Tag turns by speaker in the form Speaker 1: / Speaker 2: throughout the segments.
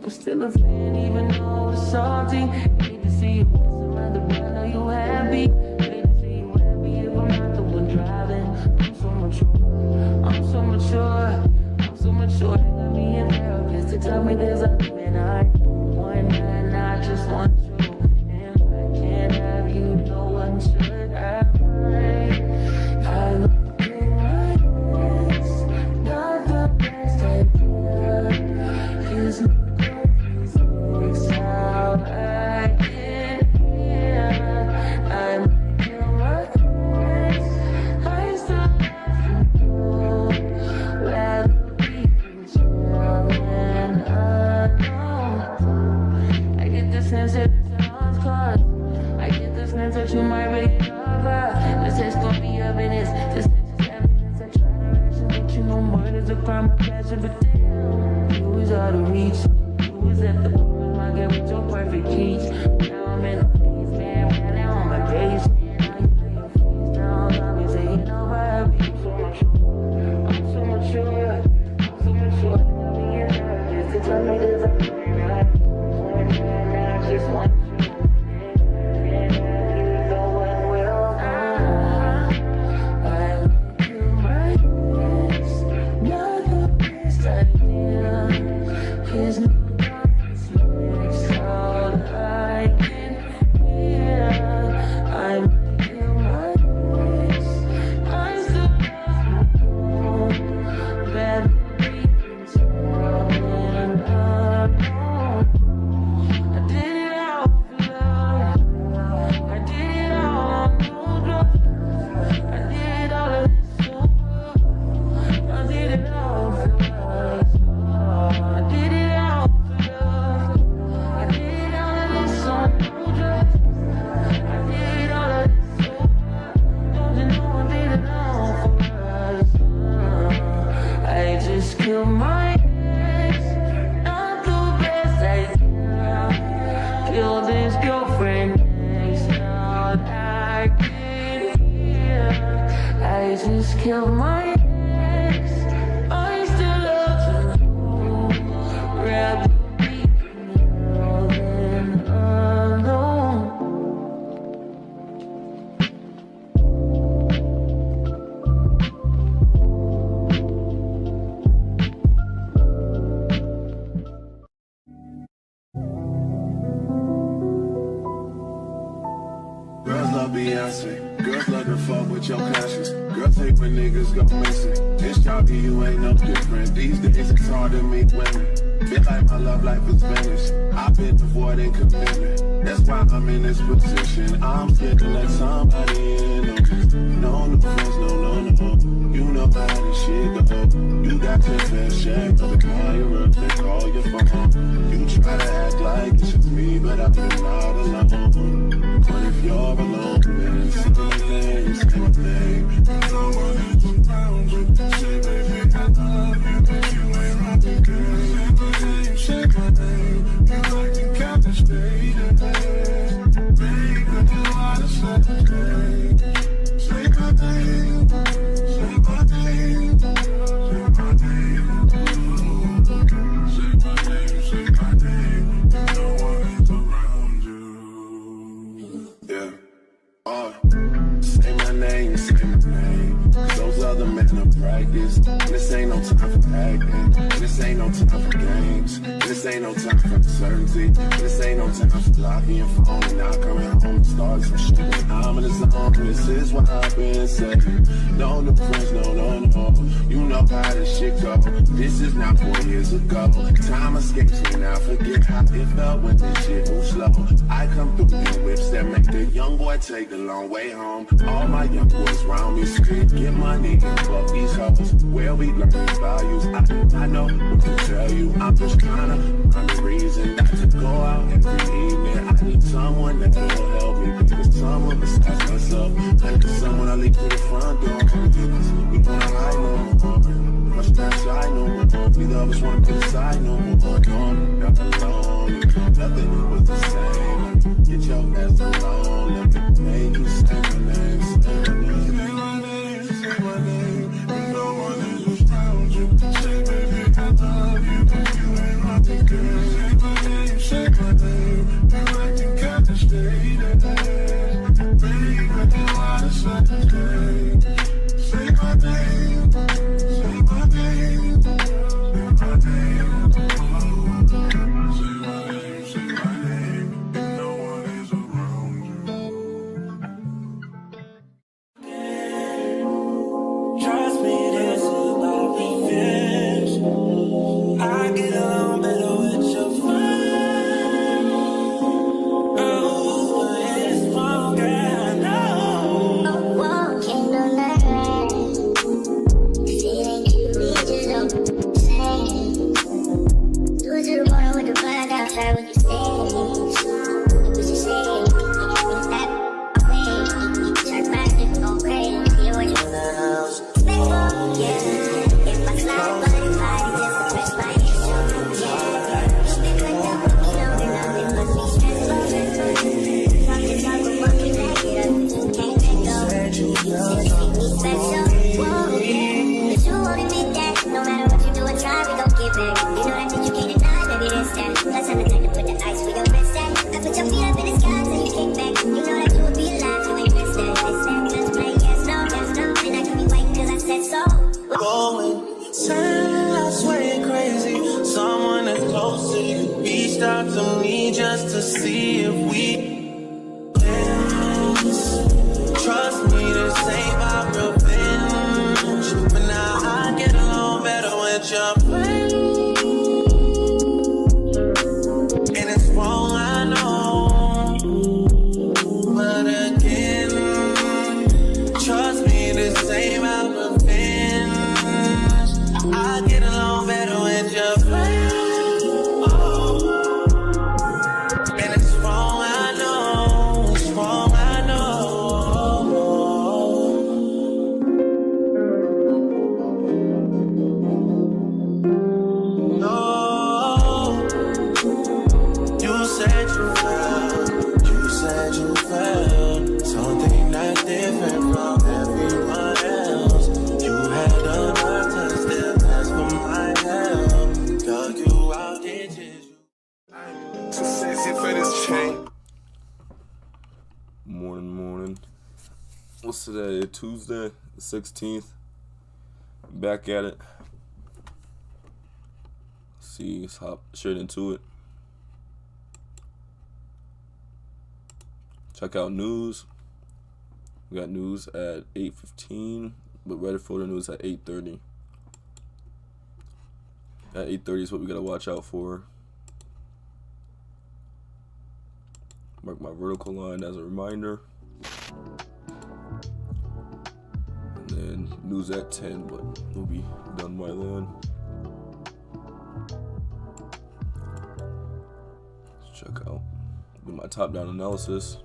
Speaker 1: I'm still a fan even though it's salty. Hate to see you messing around the brand, are you happy? Hate to see you happy if I'm not the one driving. I'm so mature, I'm so mature, I'm so mature. They got me in therapist to tell me there's a limit. I want and I just want you. And I can't have you, no one should have. I look at my best, not the best idea. His new girlfriend's ex out again. Yeah, I might kill my best. I still love you. Rather be in jail than alone. I get the sense that it's all cause. I get the sense that you might really love her. This is gonna be evidence. This is evidence. I try to rationate you no murder's a crime of passion, but damn, you was out of reach. You was at the farmer's market with your perfect peach. Now I'm in the place, man, now on my case. Now you lay your face down, I'll be saying over happy. I'm so mature, I'm so mature. I'll be in there just to tell me there's a plan. I just want you. His new girlfriend's ex out again. Yeah, I might kill my ex. I still love you. Rather be in jail than alone. I did it all for love. I did it all on no drugs. I did all of this so I did it all for love. I did it. Kill my ex, not the best idea. Kill this girlfriend next out again. Yeah, I just killed my ex. I still love you. Rather be in hell than alone.
Speaker 2: Beyonce. Girls love to fuck with your conscience. Girls hate when niggas go missing. It's chalky, you ain't no different. These days it's hard to meet women. Feel like my love life is finished. I've been avoiding commitment. That's why I'm in this position. I'm scared to let somebody in. No new friends, no. You know how this shit go. You got your fair share. They call you up, they call your phone. You try to act like it's just me, but I've been not alone. But if you're alone, then say my name, say my name. You know what it's around you. Say, baby, I love you, but you ain't rocking, girl. Say my name, you like to count the state of it. Baby, you want to say my name. Say my name, say my name, say my name. Say my name, say my name. You know what is around you. Yeah. Say my name, say my name. Cause those other men are practice. This ain't no time for acting. This ain't no time for games. This ain't no time for uncertainty. This ain't no time for blocking your phone and not coming home and start some shit. I'm in the zone. This is what I've been saying. No new friends, no. You know how this shit go. This is not 4 years ago. Time escapes me now. Forget how it felt when this shit was slow. I come through in whips that make the young boy take the long way home. All my young boys round me scream, get money and fuck these hoes. Where we learn these values, I know what to tell you. I'm just trying to find a reason not to go out every evening. I need someone that will help me. Because someone besides myself. I need someone I leave to the front door. We wanna hide no more. Crush that side no more. Neither of us wanna put aside no more. No, got alone. Nothing was the same. Get your ass alone. Let me make you say my name. Say my name. Say my name. Say my name. You know one is around you. Say baby I love you, but you ain't rocking, girl. name, say my name, say my name. Say my name, and no one is around you.
Speaker 1: Trust me, this is about revenge. I get along better with your friend. Oh, it's wrong, I know.
Speaker 3: I'm walking the line. If it ain't you, we just don't say. Do it to the bottom with the blind outside when you stay. You was just saying, you stop playing. Turn back if you gon' crazy. If you want you in the house. Yeah. If I slide by the body, just press my hands. Yeah. Spin like that, you know that nothing must be stressful. Talk the talk, but monkey back it up. You can't let go. You said you make me special. Whoa, yeah. But you won't admit that. No matter what you do, in time, we gon' get back. You know that you can't deny, baby, that's that. Last time I tried to put the ice where your wrist at. I put your feet up in the sky till you kick back. You know that you would be alive, you ain't missed that. Let's play yes, no, yes, no. And I can be waiting cause I said so.
Speaker 1: Going, turn, I swear you're crazy. Someone that's close to you reached out to me just to see if we dance. Trust me, this ain't about revenge. But now I get along better with your friend. And it's wrong, I know. But again, trust me, this ain't about revenge. I get along better with your friend. Oh. And it's wrong, I know. It's wrong, I know. No. You said you felt. You said you felt something that's different from everyone else. You had the nerve to still ask for my help. Dug you out, ditches you.
Speaker 2: Too sexy for this chain.
Speaker 4: Morning. What's today? Tuesday, the 16th. Back at it. Let's hop straight into it. Check out news. We got news at 8:15, but ready for the news at 8:30. At 8:30 is what we gotta watch out for. Mark my vertical line as a reminder. And then news at 10, but we'll be done by then. Let's check out do my top-down analysis.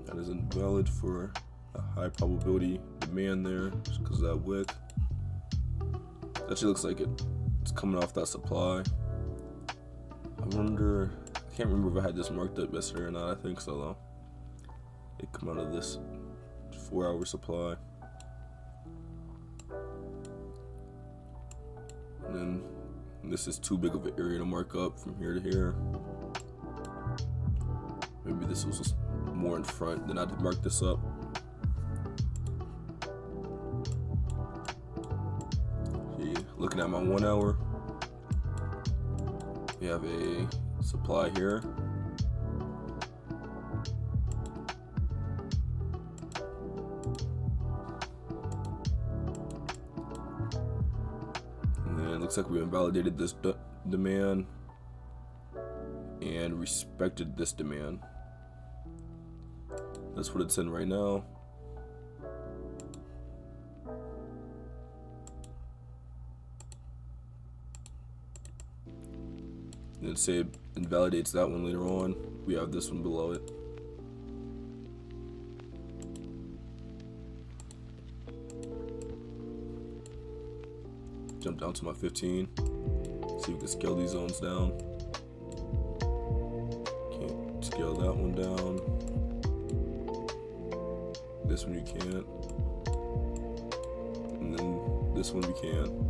Speaker 4: That is invalid for a high probability demand there just because of that wick. Actually looks like it's coming off that supply. I can't remember if I had this marked up yesterday or not. I think so though. It come out of this 4-hour supply. And then this is too big of an area to mark up from here to here. Maybe this was just more in front than I'd mark this up. Okay, looking at my 1 hour, we have a supply here. And then it looks like we invalidated this demand and respected this demand. That's what it's in right now. And say it invalidates that one later on. We have this one below it. Jump down to my 15. See if we can scale these zones down. Can't scale that one down. This one you can't. And then this one we can.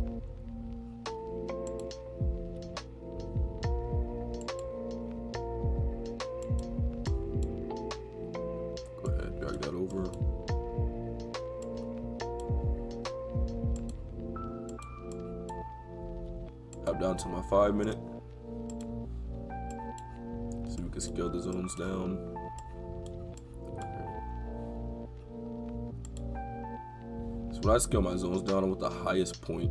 Speaker 4: drop down to my 5 minute. So we can scale the zones down. So when I scale my zones down, I want the highest point,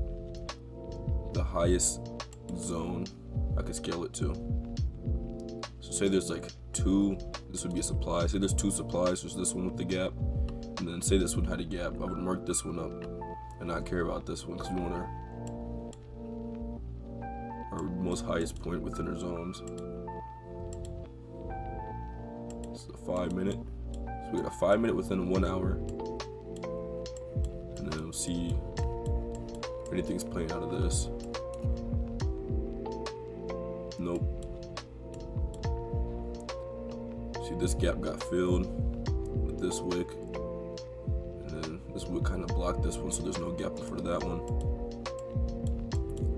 Speaker 4: the highest zone I can scale it to. So say there's like two, this would be a supply. Say there's two supplies, there's this one with the gap, and then say this one had a gap. I would mark this one up and not care about this one because we want our most highest point within our zones. It's a 5 minute. So we got a 5 minute within 1 hour. And then we'll see if anything's playing out of this. Nope. See, this gap got filled with this wick. And then this wick kind of blocked this one, so there's no gap in front of that one.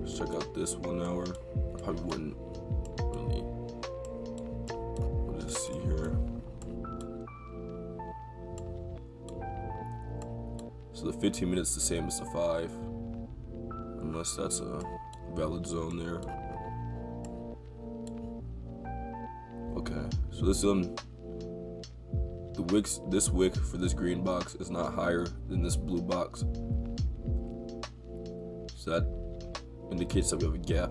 Speaker 4: Let's check out this 1 hour. I probably wouldn't really. We'll just see here. So the 15 minutes the same as the 5, unless that's a valid zone there. Okay, so this the wicks, this wick for this green box is not higher than this blue box. So that indicates that we have a gap.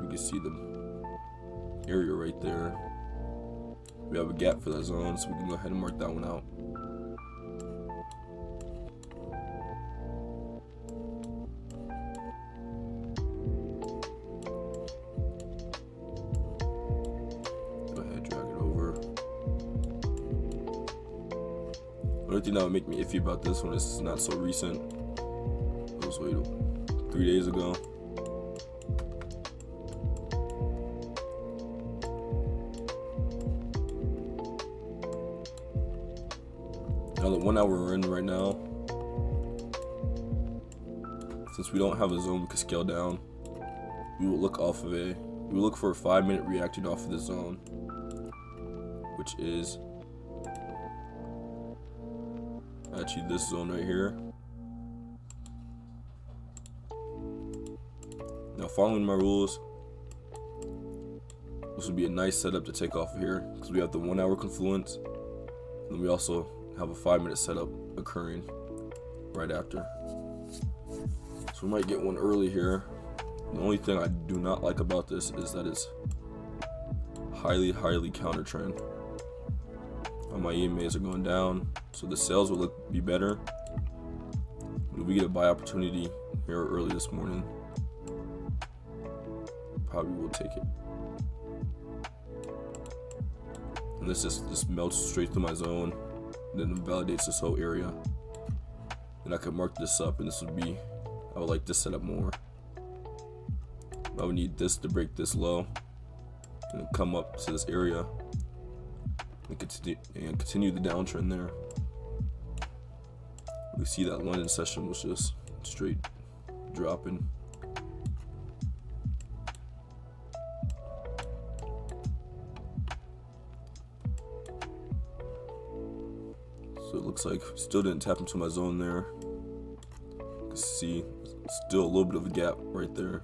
Speaker 4: You can see the area right there. We have a gap for that zone, so we can go ahead and mark that one out. Go ahead, drag it over. The only thing that would make me iffy about this one is it's not so recent. It was 3 days ago. Now the 1 hour we're in right now, since we don't have a zone we can scale down, we will look for a 5 minute reacting off of the zone, which is actually this zone right here. Now following my rules, this would be a nice setup to take off of here because we have the 1 hour confluence, and we also have a 5 minute setup occurring right after. So we might get one early here. The only thing I do not like about this is that it's highly counter trend. All my EMAs are going down, so the sales will be better. But if we get a buy opportunity here early this morning, probably will take it. And this just melts straight through my zone, and then validates this whole area. And I could mark this up, and this would be, I would like this setup more. I would need this to break this low and come up to this area and continue the downtrend there. We see that London session was just straight dropping. So it looks like still didn't tap into my zone there. You can see still a little bit of a gap right there.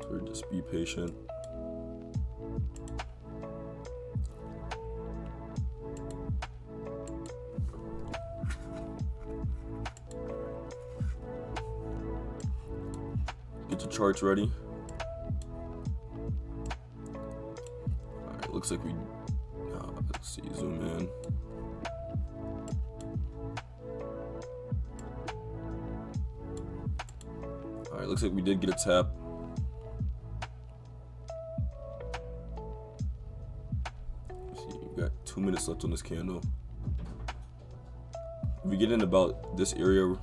Speaker 4: So just be patient. Get your charts ready. Alright, looks like we let's see, zoom in. Alright, looks like we did get a tap. Let's see, we got 2 minutes left on this candle. If we get in about this area,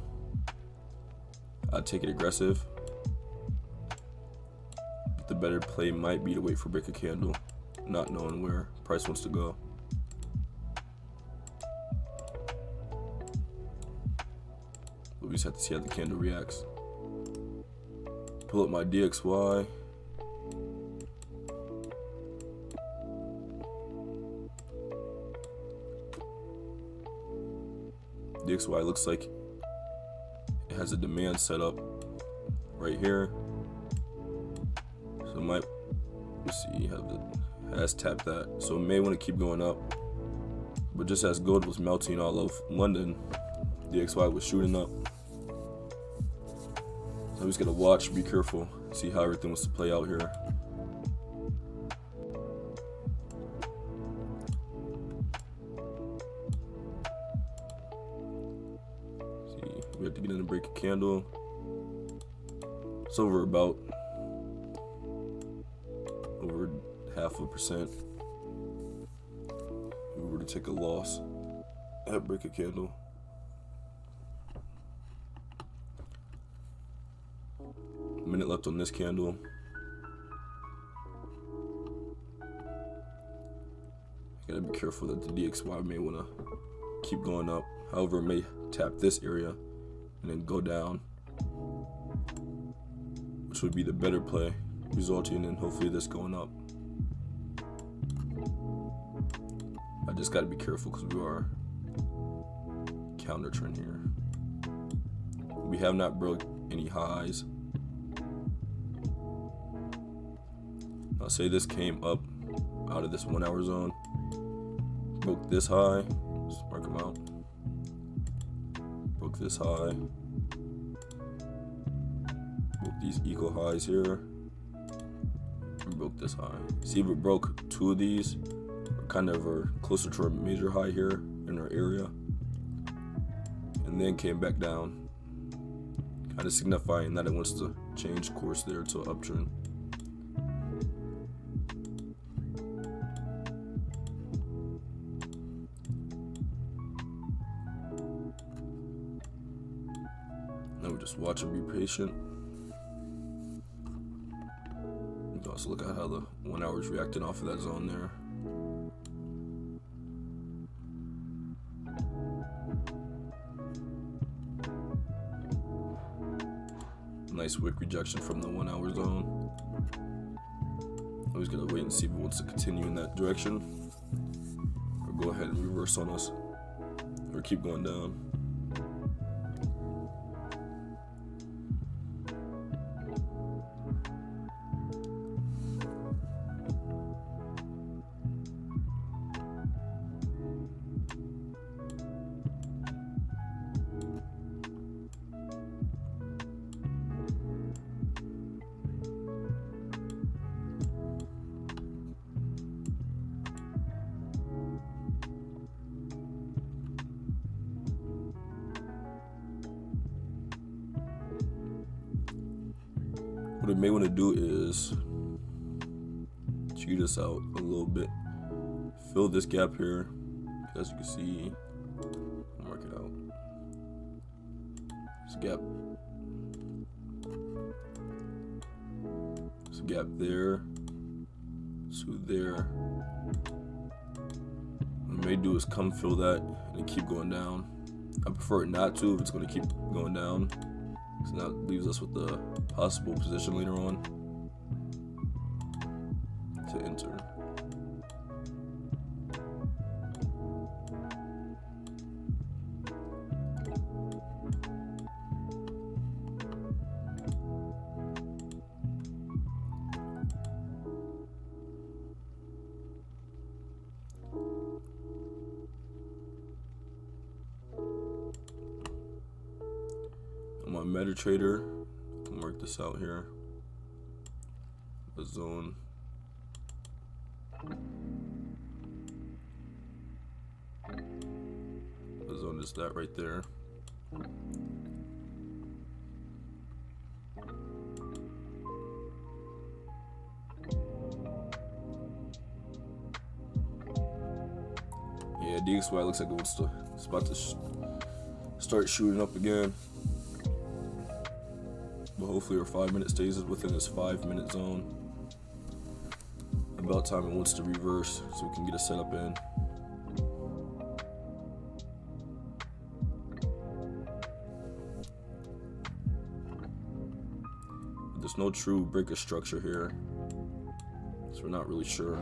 Speaker 4: I'd take it aggressive. But the better play might be to wait for break a candle, not knowing where price wants to go. We just have to see how the candle reacts. Pull up my DXY. DXY looks like it has a demand set up right here. So it might, let's see, has tapped that. So it may want to keep going up. But just as gold was melting all of London, DXY was shooting up. So I'm just gonna watch, be careful, see how everything was to play out here. See, we have to get in and break a candle. It's over about over 0.5%. If we were to take a loss at break a candle. A minute left on this candle. Gotta be careful that the DXY may want to keep going up. However, it may tap this area and then go down, which would be the better play, resulting in hopefully this going up. I just gotta be careful because we are counter trend here. We have not broke any highs. I'll say this came up out of this 1 hour zone, broke this high, let's mark them out, broke this high, broke these equal highs here, and broke this high. See, if it broke two of these, we're kind of closer to our major high here in our area, and then came back down, kind of signifying that it wants to change course there to an uptrend. Now we just watch and be patient. You can also look at how the 1 hour is reacting off of that zone there. Nice wick rejection from the 1 hour zone. I'm just gonna wait and see if it wants to continue in that direction, or go ahead and reverse on us, or keep going down. What I may want to do is cheat us out a little bit, fill this gap here, as you can see, mark it out, this gap there, so there. What I may do is come fill that and keep going down. I prefer it not to if it's going to keep going down, so that leaves us with the possible position later on to enter. I'm on MetaTrader. I'll mark this out here. The zone. The zone is that right there. Yeah, DXY looks like it's about to start shooting up again. But hopefully our 5 minute stays within this 5 minute zone. About time it wants to reverse so we can get a setup in. But there's no true breaker structure here, so we're not really sure.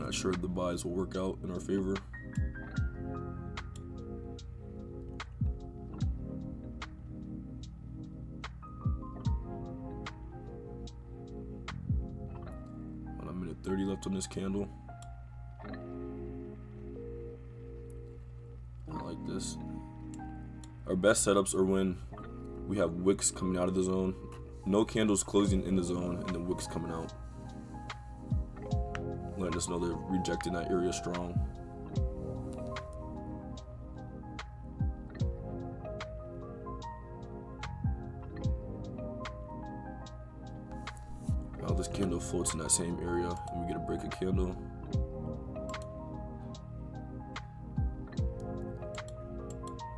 Speaker 4: Not sure if the buys will work out in our favor. About a minute 30 left on this candle. I like this. Our best setups are when we have wicks coming out of the zone, no candles closing in the zone, and the wicks coming out, letting us know they're rejecting that area strong. Now this candle floats in that same area, and we get a break of candle.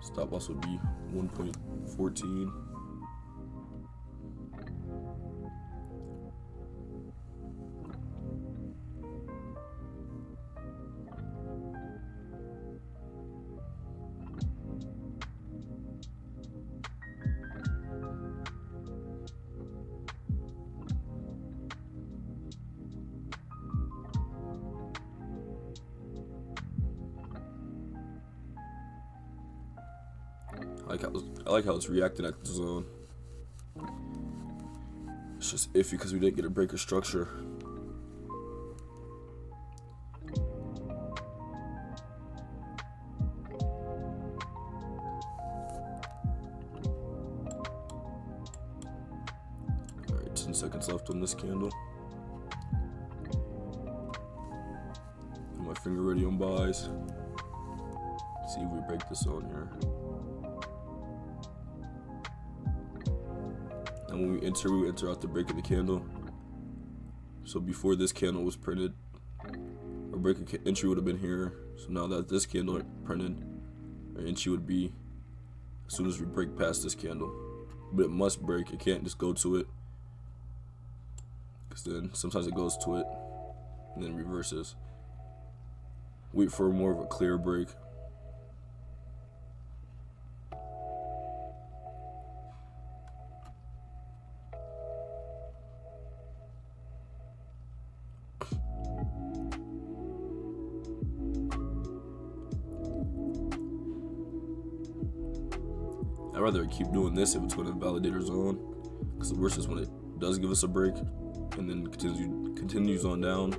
Speaker 4: Stop loss would be 1.14. I like how it's reacting at the zone. It's just iffy because we didn't get a break of structure. Alright, 10 seconds left on this candle. Got my finger ready on buys. Let's see if we break this zone here. And when we enter out the break of the candle. So before this candle was printed, our break of entry would have been here. So now that this candle printed, our entry would be as soon as we break past this candle. But it must break, it can't just go to it, because then sometimes it goes to it and then reverses. Wait for more of a clear break. I'd rather keep doing this if it's going to validate our zone, because the worst is when it does give us a break and then continues on down,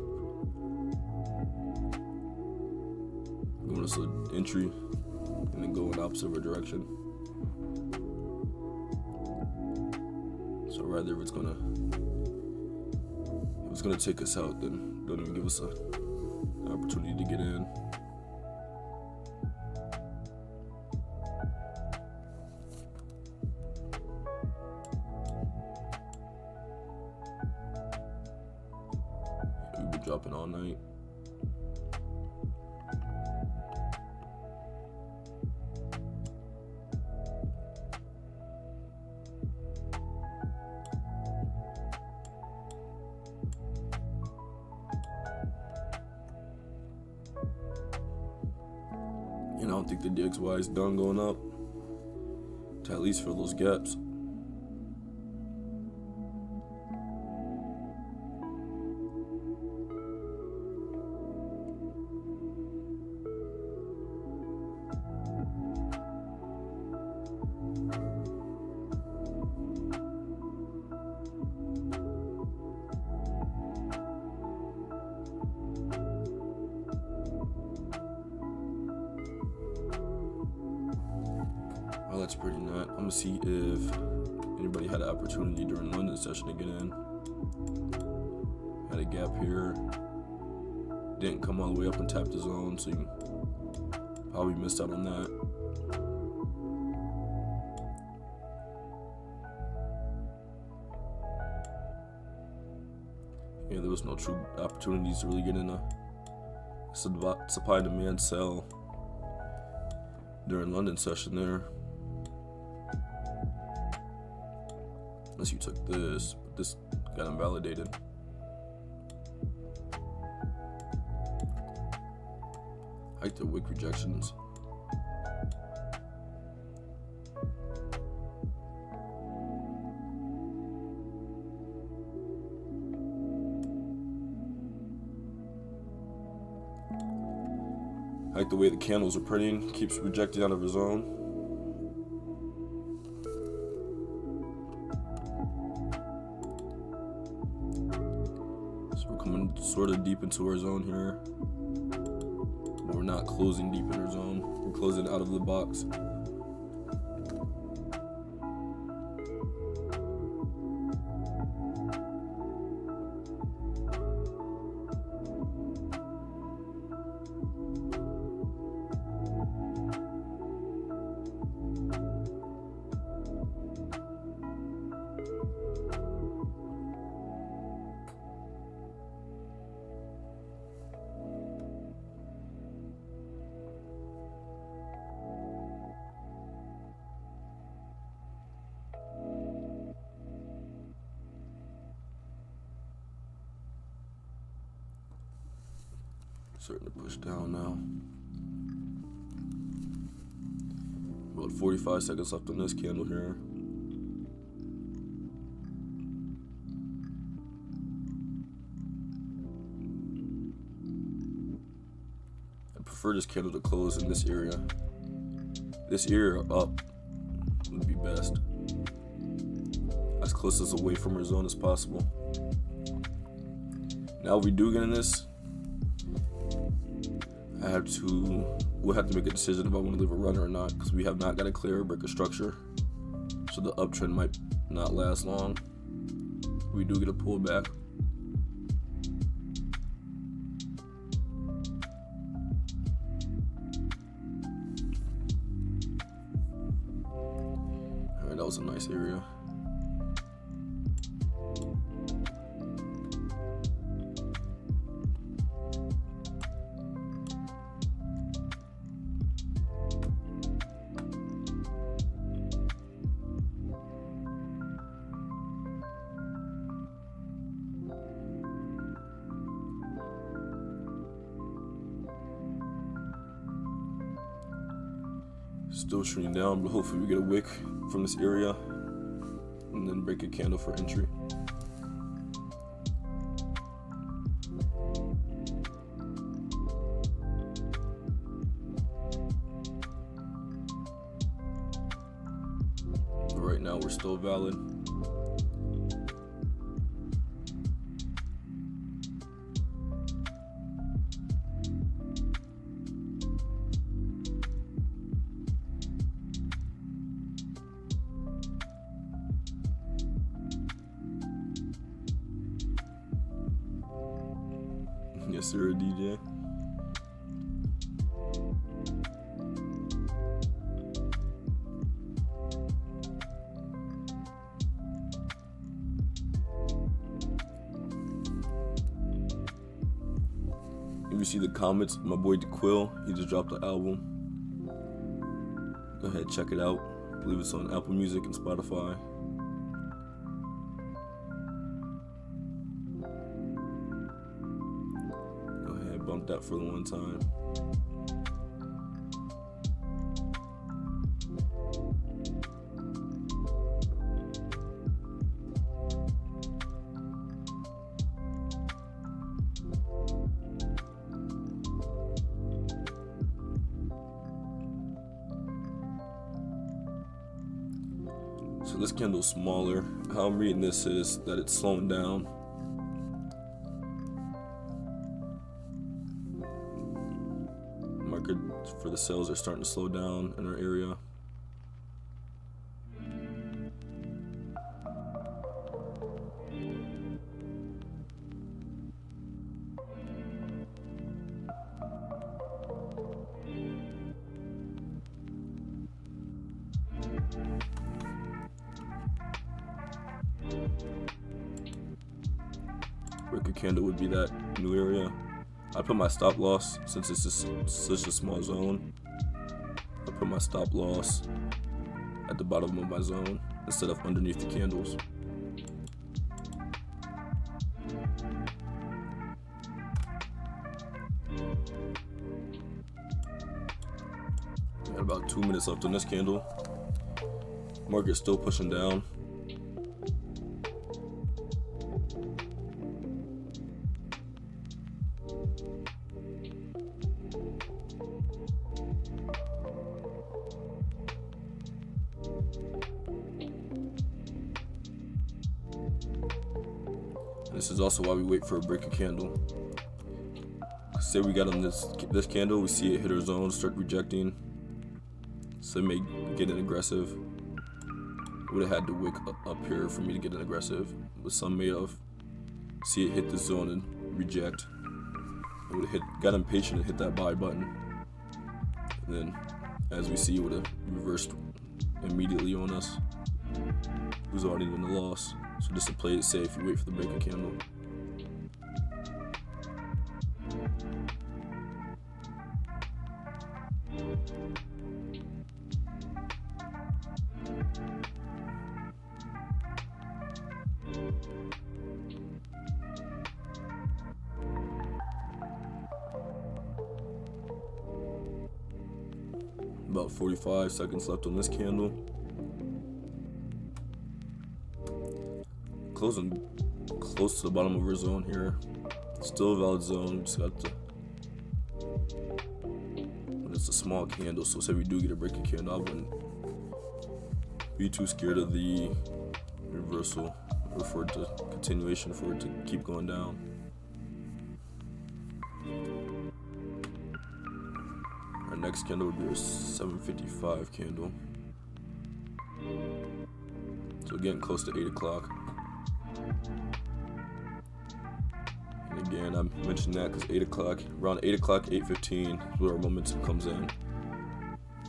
Speaker 4: giving us an entry and then go in the opposite of our direction. So rather if it's gonna take us out, then don't even give us an opportunity to get in. We've been dropping all night. And I don't think the DXY is done going up to at least fill those gaps. Well, that's pretty nut. I'm gonna see if anybody had an opportunity during London session to get in. Had a gap here. Didn't come all the way up and tap the zone, so you probably missed out on that. Yeah, there was no true opportunities to really get in a supply and demand sell during London session there. Unless you took this, but this got invalidated. I like the wick rejections. I like the way the candles are printing, keeps rejecting out of his zone. So we're coming sort of deep into our zone here. But we're not closing deep in our zone. We're closing out of the box. Starting to push down now. About 45 seconds left on this candle here. I prefer this candle to close in this area. This area up would be best. As close as away from our zone as possible. Now if we do get in this, we'll have to make a decision if I want to leave a runner or not, because we have not got a clear break of structure. So the uptrend might not last long. We do get a pullback. Alright, that was a nice area. Still shooting down, but hopefully we get a wick from this area and then break a candle for entry. But right now we're still valid. Yes, sir, DJ. If you see the comments, my boy DeQuill, he just dropped an album. Go ahead, check it out. I believe it's on Apple Music and Spotify. Bump that for the one time. So this candle's smaller. How I'm reading this is that it's slowing down. Market for the sales are starting to slow down in our area. Breaker candle would be that new area. I put my stop loss, since it's just such a small zone, I put my stop loss at the bottom of my zone instead of underneath the candles. Got about 2 minutes left on this candle. Market's still pushing down. This is also why we wait for a break of candle. Say we got on this candle, we see it hit our zone, start rejecting. So it may get an aggressive. Would have had to wick up here for me to get an aggressive, but some may have see it hit the zone and reject. It would have got impatient and hit that buy button, and then as we see, it would have reversed immediately on us. It was already in the loss. So just to play it safe, you wait for the break of candle. About 45 seconds left on this candle. Closing close to the bottom of our zone here. Still a valid zone. Just got to. And it's a small candle, so say we do get a break of candle, I wouldn't be too scared of the reversal or for it to continuation for it to keep going down. Our next candle would be our 7:55 candle. So getting close to 8 o'clock. And again, I mentioned that because 8 o'clock, around 8 o'clock, 8:15 is where our momentum comes in.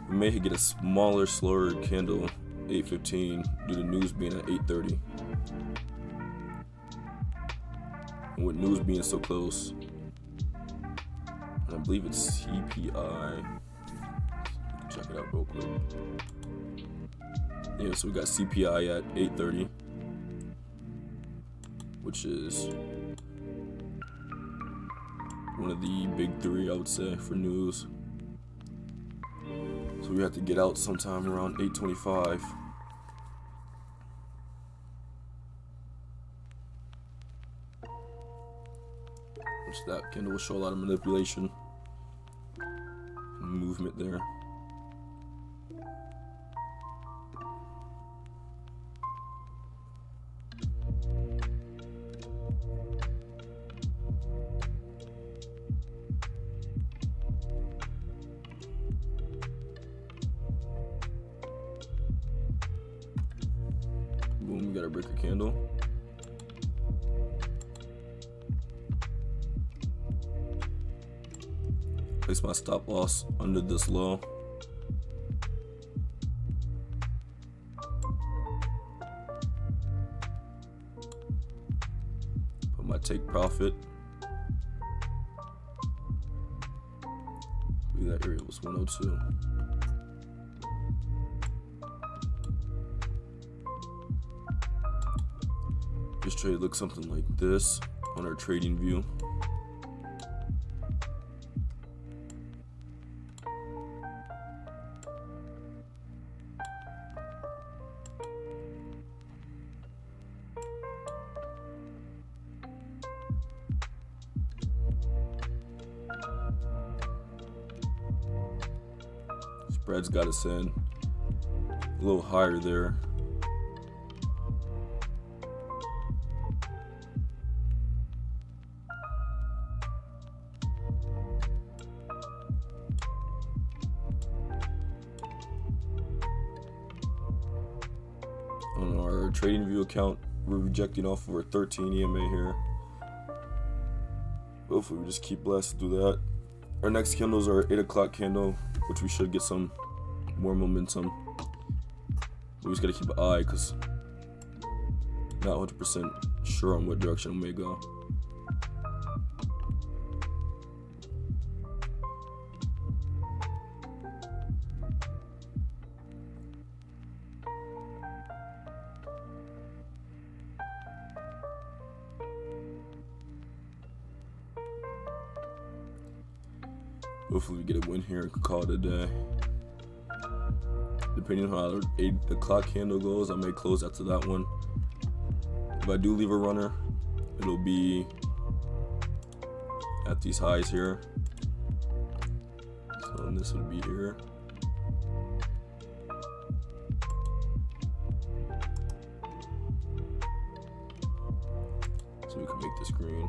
Speaker 4: We may get a smaller, slower candle 8:15 due to news being at 8:30. And with news being so close, and I believe it's CPI. Check it out real quick. Yeah, so we got CPI at 8:30, which is one of the big three, I would say, for news. So we have to get out sometime around 8:25. Which that candle will show a lot of manipulation and movement there. Boom, we got our breaker candle. Place my stop loss under this low. Put my take profit. Maybe that area was 102. This trade looks something like this on our trading view. Spreads got us in a little higher there. On our trading view account, we're rejecting off of our 13 EMA here. Hopefully we just keep blessed through that. Our next candles are 8 o'clock candle, which we should get some more momentum. We just gotta keep an eye because not 100% sure on what direction it may go. Hopefully we get a win here and can call it a day. Depending on how the 8 o'clock candle goes, I may close after that one. If I do leave a runner, it'll be at these highs here. So and this would be here. so we can make this green.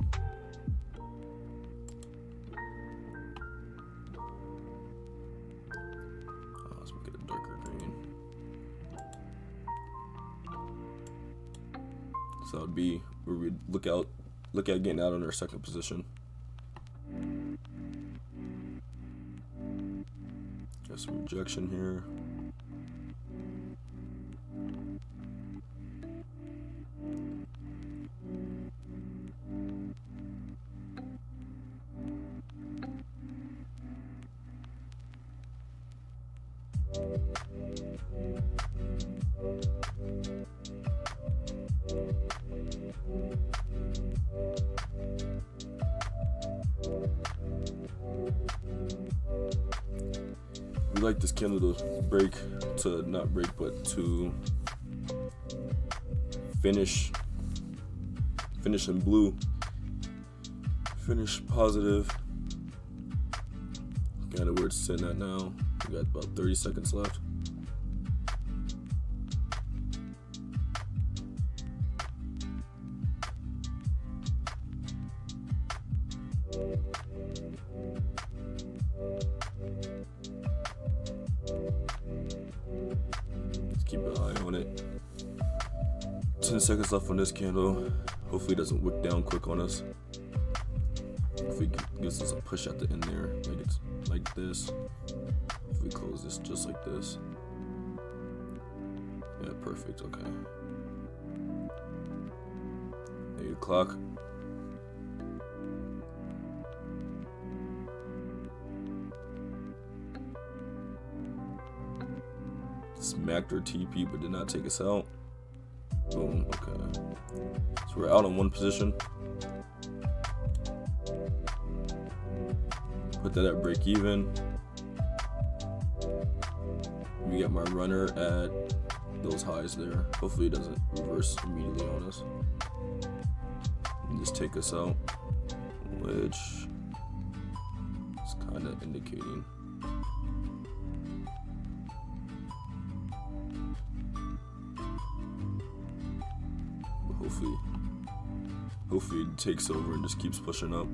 Speaker 4: Let's make it a darker green. So that would be where we look at getting out on our second position. Got some rejection here. We like this candle to not break, but to finish in blue, finish positive. Kind of where it's sitting at now. We got about 30 seconds left. Let's keep an eye on it. 10 seconds left on this candle. Hopefully it doesn't wick down quick on us. If it gives us a push at the end there, like it's like this. If we close this just like this. Yeah, perfect, okay. 8 o'clock. Smacked our TP but did not take us out. Boom, okay. So we're out on one position. Put that at break even. We got my runner at those highs there. Hopefully it doesn't reverse immediately on us and just take us out, which is kind of indicating. Hopefully it takes over and just keeps pushing up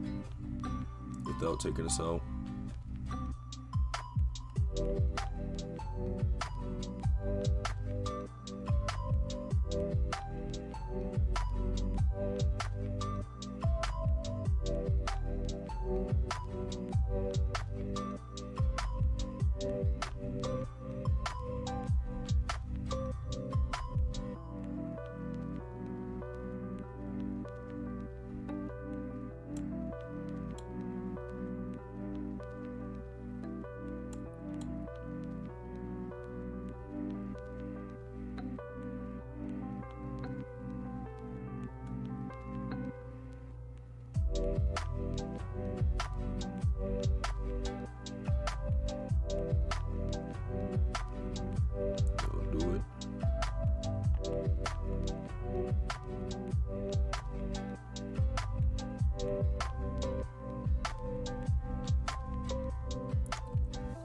Speaker 4: without taking us out. Do it.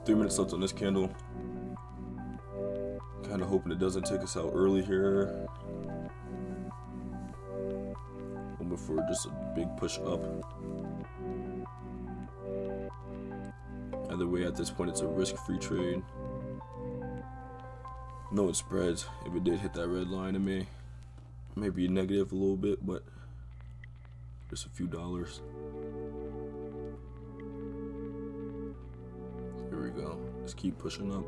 Speaker 4: Three minutes left on this candle. Kind of hoping it doesn't take us out early here. Hoping for just a big push up. Either way, at this point, it's a risk-free trade. No, it spreads. If it did hit that red line, it may be negative a little bit, but just a few dollars. Here we go. Just keep pushing up.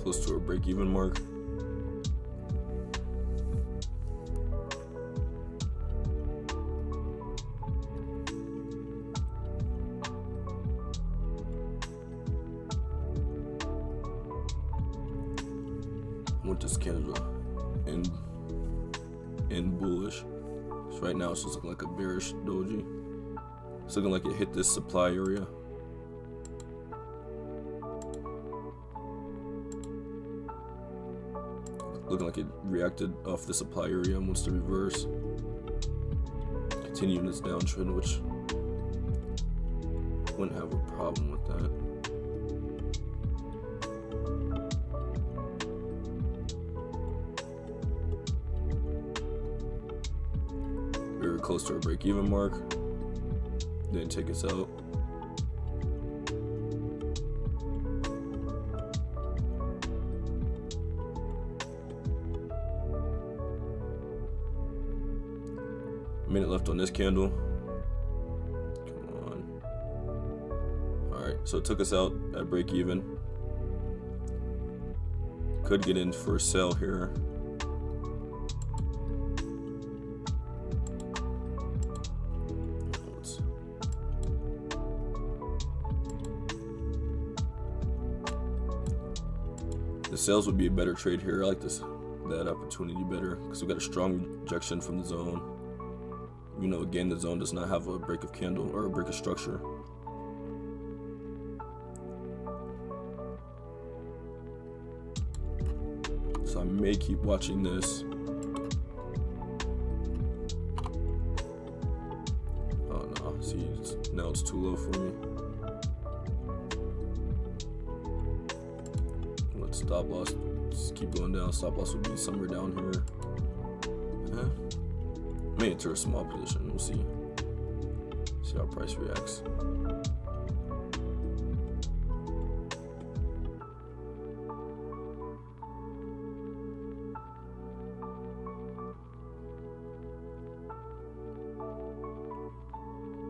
Speaker 4: Close to our break-even mark. I want this candle to end bullish. So right now it's just looking like a bearish doji. It's looking like it hit this supply area. Looking like it reacted off the supply area and wants to reverse. Continuing this downtrend, which wouldn't have a problem with that. Very close to our break-even mark. Didn't take us out. Minute left on this candle. Come on. Alright, so it took us out at break even. Could get in for a sell here. The sales would be a better trade here. I like that opportunity better because we got a strong rejection from the zone. You know, again, the zone does not have a break of candle or a break of structure. So I may keep watching this. Oh no, see, now it's too low for me. Let's stop loss, just keep going down. Stop loss would be somewhere down here. May enter a small position. We'll see. See how price reacts.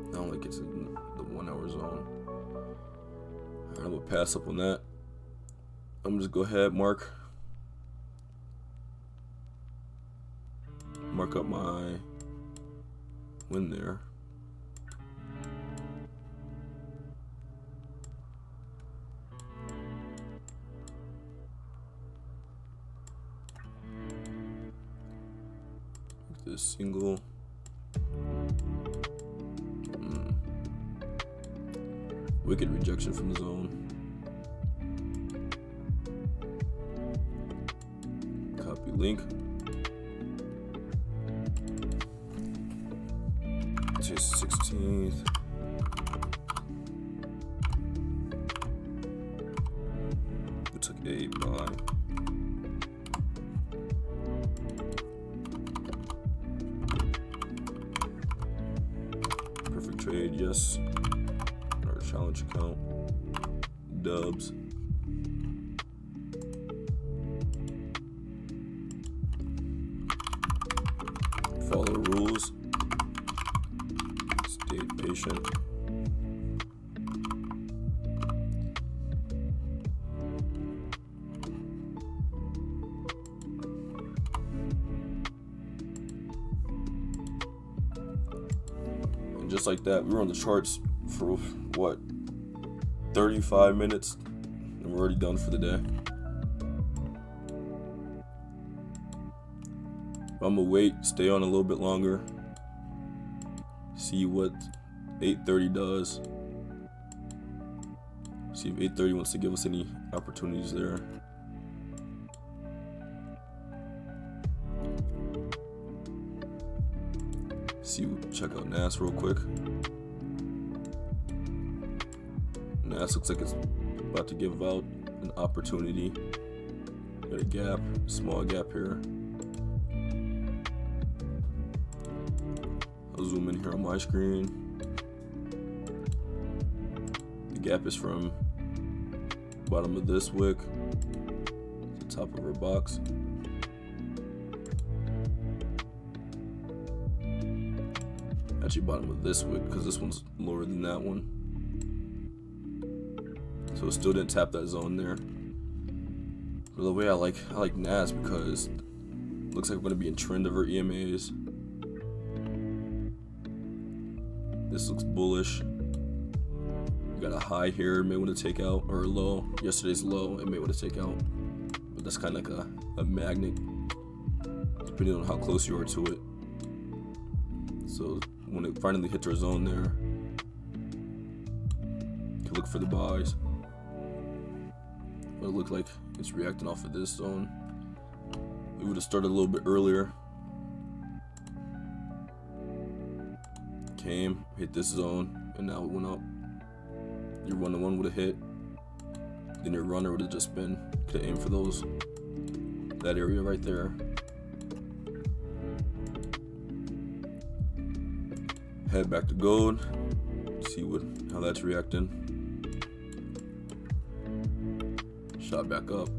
Speaker 4: I don't like it's in the 1 hour zone. Alright, I'm gonna pass up on that. I'm gonna just go ahead, mark up my win there. This single. Wicked rejection from the zone. Copy link. Today's 16th. We took a buy. Perfect trade, yes. Our challenge account. Dubs. Follow rules. Stay patient. And just like that, we were on the charts for what, 35 minutes, and we're already done for the day. I'm gonna wait, stay on a little bit longer, see what 8:30 does. See if 8:30 wants to give us any opportunities there. See, check out NAS real quick. NAS looks like it's about to give out an opportunity. Got a gap, small gap here. I'll zoom in here on my screen. The gap is from bottom of this wick to the top of our box. Actually bottom of this wick because this one's lower than that one. So it still didn't tap that zone there. But the way I like NAS because it looks like we're gonna be in trend over EMAs. This looks bullish. We got a high here, may want to take out, or a low. Yesterday's low, it may want to take out. But that's kind of like a magnet, depending on how close you are to it. So when it finally hits our zone there, you can look for the buys. But it looked like it's reacting off of this zone. We would have started a little bit earlier. Came, hit this zone, and now it went up. Your 1-to-1 would have hit. Then your runner would have just been, could have aimed for that area right there. Head back to gold, see how that's reacting. Shot back up.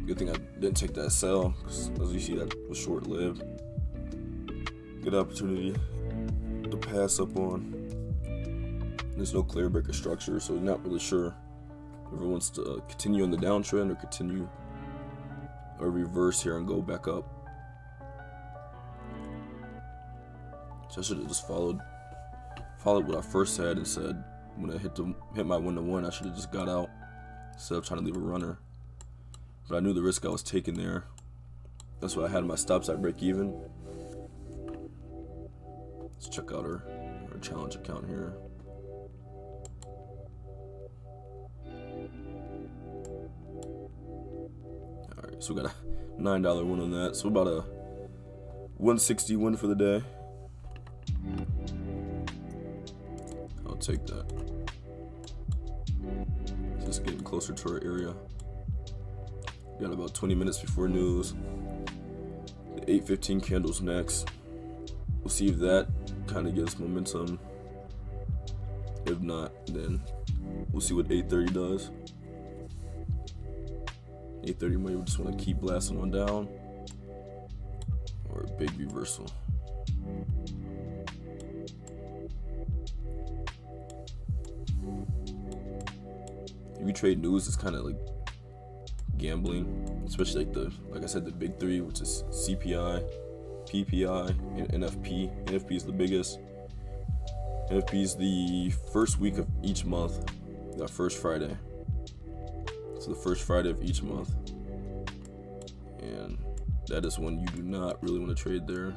Speaker 4: Good thing I didn't take that sell, because as you see, that was short-lived. Good opportunity to pass up on. There's no clear breaker structure, so you're not really sure if it wants to continue on the downtrend or continue or reverse here and go back up. So I should have just followed what I first had and said when I hit my 1-to-1, I should have just got out instead of trying to leave a runner. But I knew the risk I was taking there. That's why I had my stops at break even. Let's check out our challenge account here. Alright, so we got a $9 win on that. So about a 160 win for the day. I'll take that. Just getting closer to our area. Got about 20 minutes before news. The 8:15 candles next. We'll see if that kind of gives momentum. If not, then we'll see what 8:30 does. 8:30 might just want to keep blasting on down, or a big reversal. If you trade news, it's kind of like gambling, especially like I said, the big three, which is CPI, PPI, and NFP. NFP is the biggest. NFP is the first week of each month, that first Friday. So the first Friday of each month, and that is when you do not really want to trade there,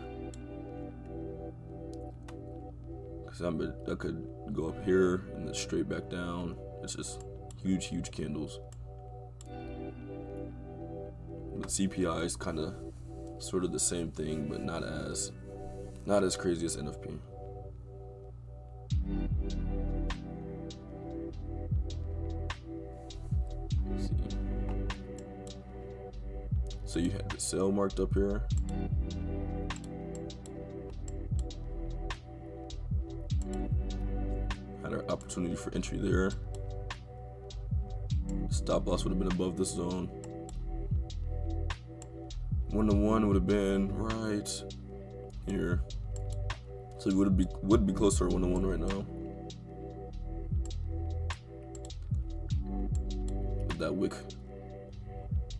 Speaker 4: because I could go up here and then straight back down. It's just huge candles. The CPI is kind of sort of the same thing, but not as crazy as NFP. Let's see. So you had the sell marked up here. Had our opportunity for entry there. Stop loss would have been above this zone. 1-to-1 would have been right here, so you would be close to our 1-to-1 right now. But that wick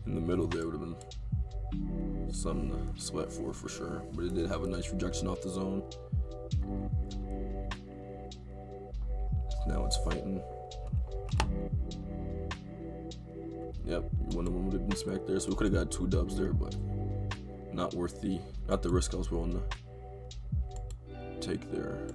Speaker 4: in the middle there would have been something to sweat for sure. But it did have a nice rejection off the zone. Now it's fighting. Yep, 1-to-1 would have been smacked there, so we could have got 2 dubs there, but not the risk I was willing to take there.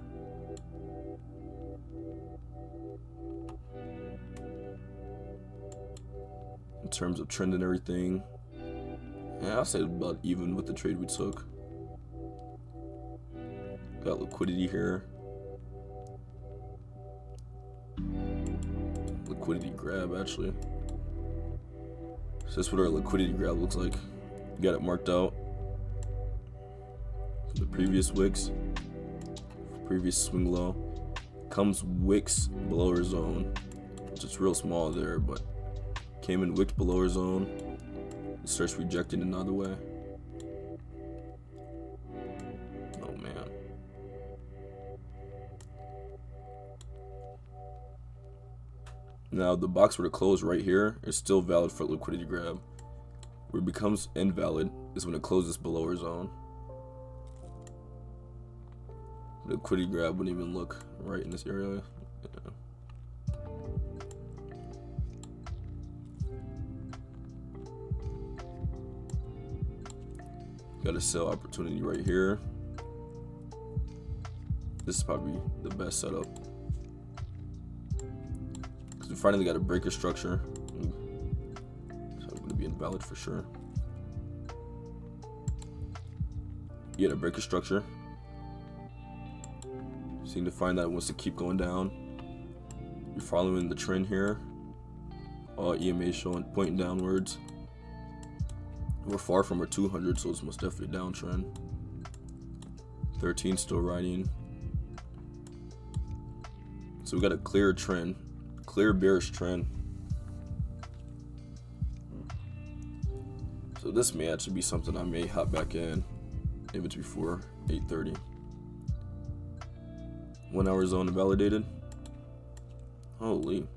Speaker 4: In terms of trend and everything, yeah, I'll say about even with the trade we took. Got liquidity here. Liquidity grab, actually. So that's what our liquidity grab looks like. Got it marked out. The previous wicks, previous swing low, comes wicks below our zone, which is real small there, but came in wicked below our zone. It starts rejecting another way. Oh man. Now the box were to close right here, it's still valid for liquidity grab. Where it becomes invalid is when it closes below our zone. The liquidity grab wouldn't even look right in this area. Yeah. Got a sell opportunity right here. This is probably the best setup because we finally got a breaker structure. So I'm gonna be invalid for sure. You get a breaker structure. Seem to find that it wants to keep going down. You're following the trend here. All EMA showing pointing downwards. We're far from our 200, so it's most definitely a downtrend. 13 still riding. So we got a clear trend, clear bearish trend. So this may actually be something I may hop back in, if it's before 8:30. 1 hour zone invalidated. Holy.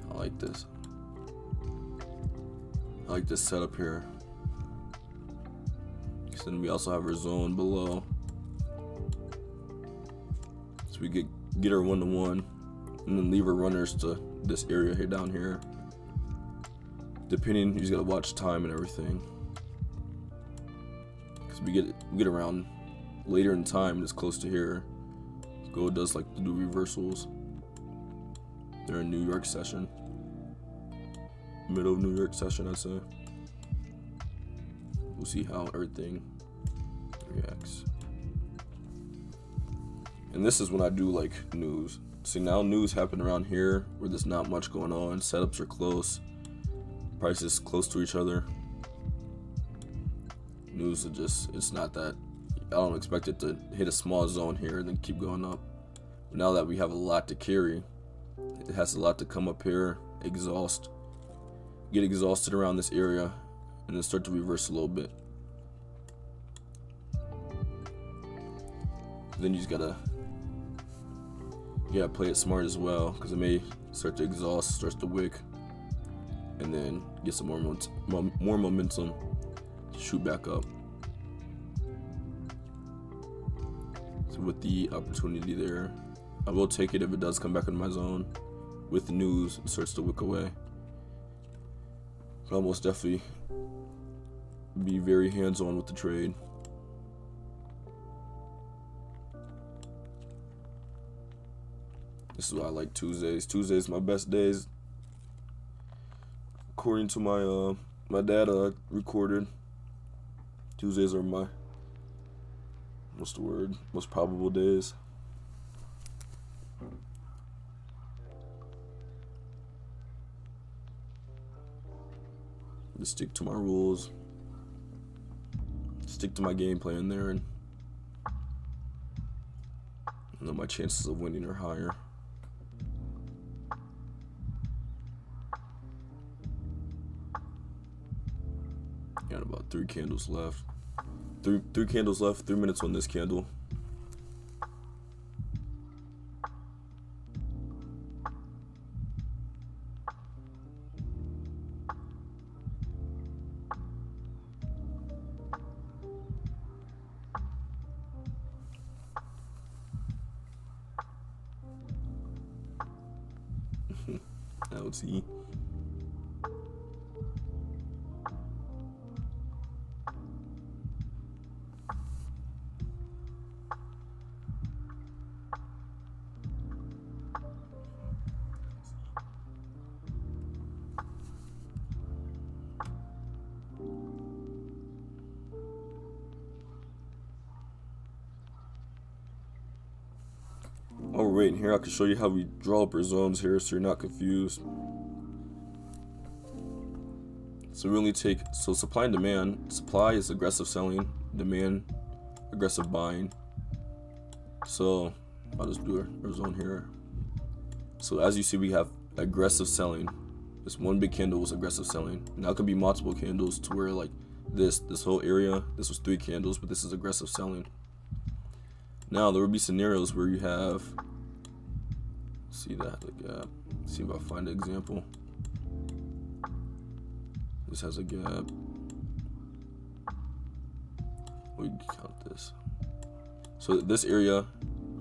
Speaker 4: I like this. I like this setup here. So then we also have our zone below. So we get our 1-to-1 and then leave our runners to this area here down here. Depending, you just gotta watch time and everything. Cause we get around later in time, it's close to here. Gold does like to do reversals. They're in New York session. Middle of New York session, I'd say. We'll see how everything reacts. And this is when I do like news. See, now news happen around here where there's not much going on. Setups are close. Prices close to each other. News are just, it's not that, I don't expect it to hit a small zone here and then keep going up. But now that we have a lot to carry, it has a lot to come up here, get exhausted around this area, and then start to reverse a little bit. Then you just gotta play it smart as well, because it may start to exhaust, starts to wick, and then get some more momentum to shoot back up. So with the opportunity there, I will take it if it does come back in my zone. With the news, it starts to wick away. I'll most definitely be very hands-on with the trade. This is why I like Tuesdays. Tuesdays my best days. According to my dad recorded, Tuesdays are my most probable days. Just stick to my rules, stick to my game plan there, and I know my chances of winning are higher. Got about 3 candles left. Three candles left. 3 minutes on this candle. LT. While we're waiting here, I can show you how we draw up our zones here so you're not confused. So we only take, so supply and demand. Supply is aggressive selling, demand, aggressive buying. So I'll just do our zone here. So as you see, we have aggressive selling. This one big candle was aggressive selling. Now it could be multiple candles to where like this whole area, this was 3 candles, but this is aggressive selling. Now there will be scenarios where you have, see that the gap. See if I find an example. This has a gap. We can count this. So this area,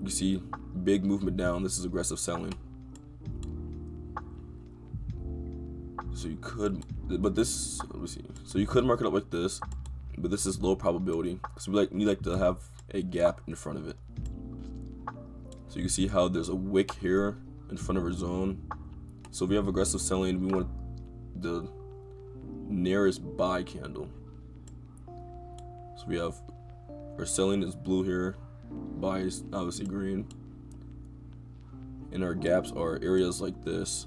Speaker 4: you see big movement down. This is aggressive selling. So you could, but this, let me see. So you could mark it up like this, but this is low probability because we like to have a gap in front of it. So you can see how there's a wick here in front of our zone. So if we have aggressive selling, we want the nearest buy candle. So we have our selling is blue here, buy is obviously green, and our gaps are areas like this.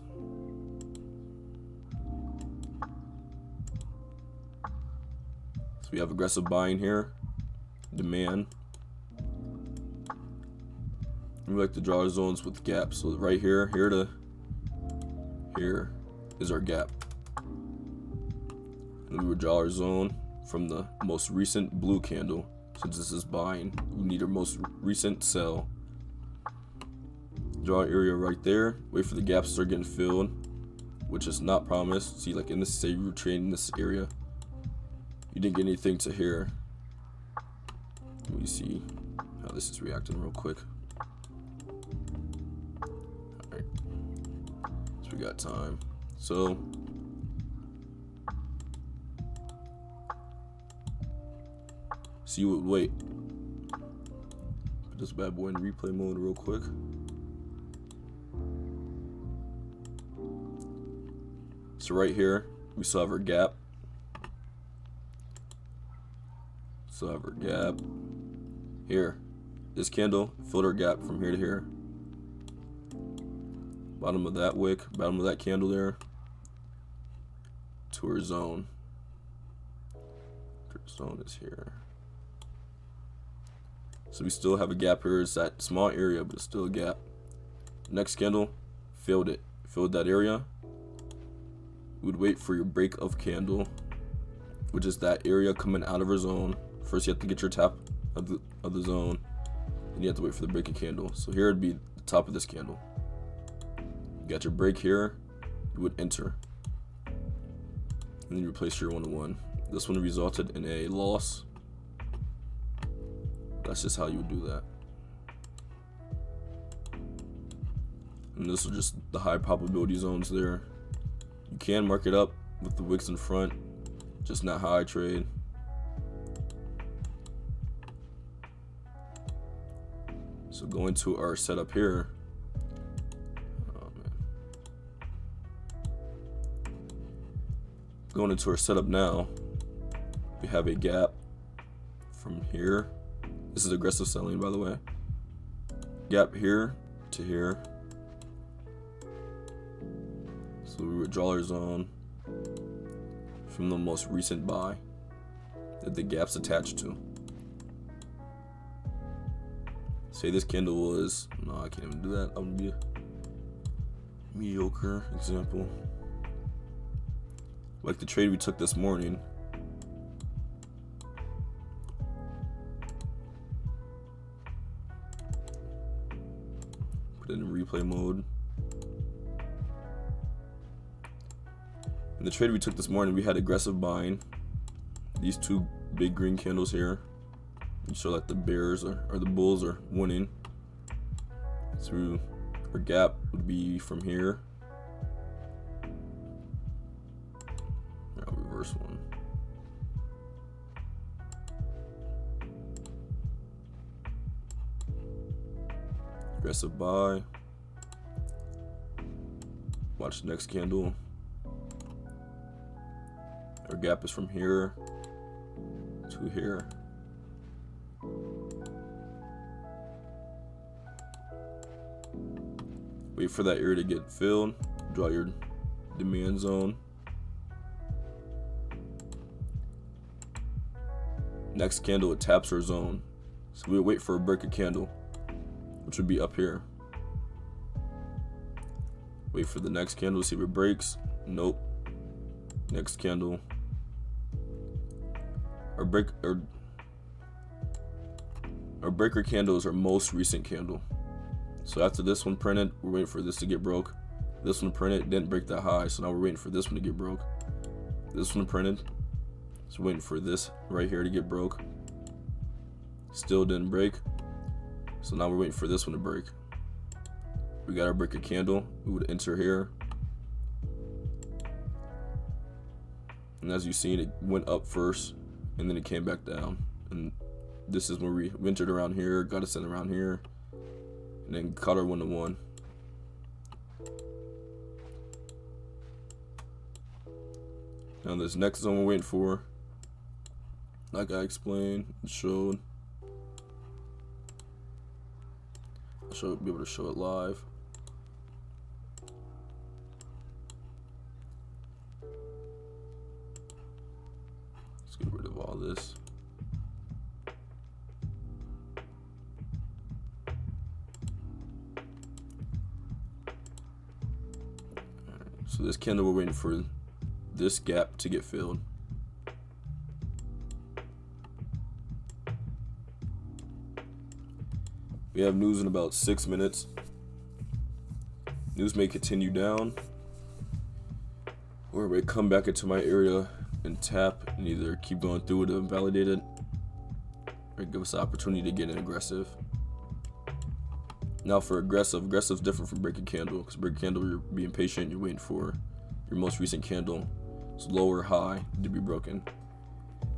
Speaker 4: So we have aggressive buying here, demand. We like to draw our zones with gaps. So right here, here to here is our gap. And we would draw our zone from the most recent blue candle. Since this is buying, we need our most recent sell. Draw an area right there. Wait for the gaps to start getting filled, which is not promised. See, like in this, say you were trading this area, you didn't get anything to here. Let me see how this is reacting real quick. Alright, so we got time. So you would wait. Put this bad boy in replay mode real quick. So right here, we still have our gap. Still have our gap. Here, this candle filled our gap from here to here. Bottom of that wick, bottom of that candle there, to our zone. Our zone is here. So we still have a gap here. It's that small area, but it's still a gap. Next candle, filled it. Filled that area. We would wait for your break of candle, which is that area coming out of our zone. First, you have to get your top of the zone, and you have to wait for the break of candle. So here would be the top of this candle. You got your break here. You would enter, and then you replace your 1-to-1. This one resulted in a loss. That's just how you would do that. And this is just the high probability zones there. You can mark it up with the wicks in front, just not how I trade. So going to our setup here. Oh man. Going into our setup now, we have a gap from here. This is aggressive selling, by the way. Gap here to here. So we would draw our zone from the most recent buy that the gap's attached to. Say this candle was, no, I can't even do that. I'm gonna be a mediocre example. Like the trade we took this morning. Put it in replay mode. In the trade we took this morning, we had aggressive buying. These two big green candles here. You show that the bears or the bulls are winning. So our gap would be from here. I'll reverse one. Aggressive buy. Watch the next candle. Our gap is from here to here. Wait for that area to get filled. Draw your demand zone. Next candle, it taps our zone. So we wait for a break of candle, which would be up here. Wait for the next candle to see if it breaks. Nope. Next candle. Our breaker candle is our most recent candle. So after this one printed, we're waiting for this to get broke. This one printed, didn't break that high, so now we're waiting for this one to get broke. This one printed, so waiting for this right here to get broke. Still didn't break. So now we're waiting for this one to break. We got our break a candle. We would enter here. And as you've seen, it went up first and then it came back down. And this is where we entered around here, got us in around here, and then caught our 1-to-1. Now this next zone we're waiting for, like I explained, showed. I'll be able to show it live. Let's get rid of all this. Alright, so this candle, we're waiting for this gap to get filled. We have news in about 6 minutes. News may continue down, or it may come back into my area and tap and either keep going through it and validate it, or give us the opportunity to get in aggressive. Now for aggressive is different from break a candle, because break a candle, you're being patient, you're waiting for your most recent candle, it's low or high, to be broken.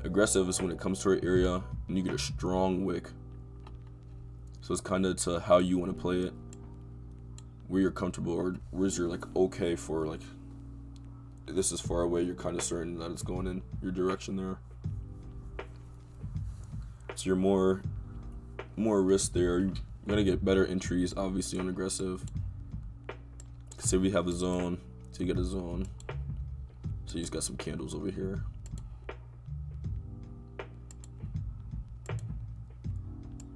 Speaker 4: Aggressive is when it comes to our area and you get a strong wick. So it's kind of to how you want to play it, where you're comfortable, or where's your like okay for, like this is far away, you're kind of certain that it's going in your direction there. So you're more risk there. You're gonna get better entries obviously on aggressive. Say we have a zone, so you get a zone. So you just got some candles over here.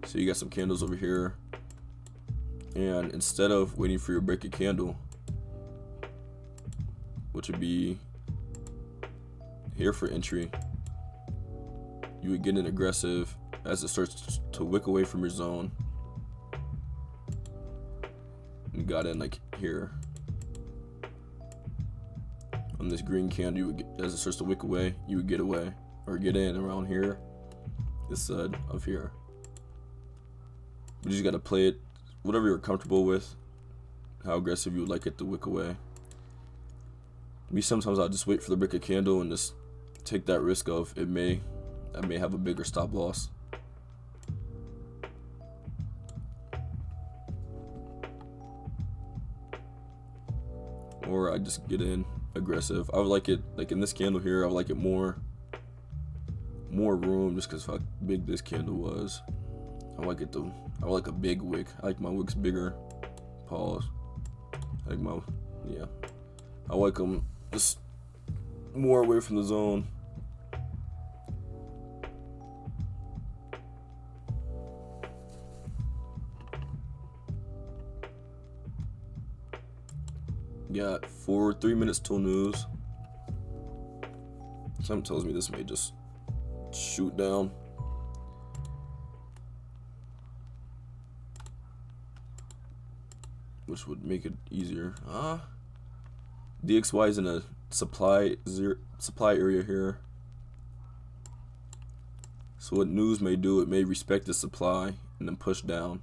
Speaker 4: So you got some candles over here, and instead of waiting for your break a candle, which would be here for entry, you would get an aggressive as it starts to wick away from your zone. You got in like here on this green candle, you would get, as it starts to wick away, you would get away or get in around here, this side of here. You just gotta play it whatever you're comfortable with, how aggressive you would like it to wick away. Me, sometimes I'll just wait for the break a candle and just take that risk of I may have a bigger stop loss. Or I just get in aggressive. I would like it, like in this candle here, I would like it more room, just because how big this candle was. I like a big wick. I like my wicks bigger. Pause. I like them just more away from the zone. Got 3 minutes till news. Something tells me this may just shoot down. Which would make it easier. DXY is in a supply area here. So what news may do, it may respect the supply and then push down.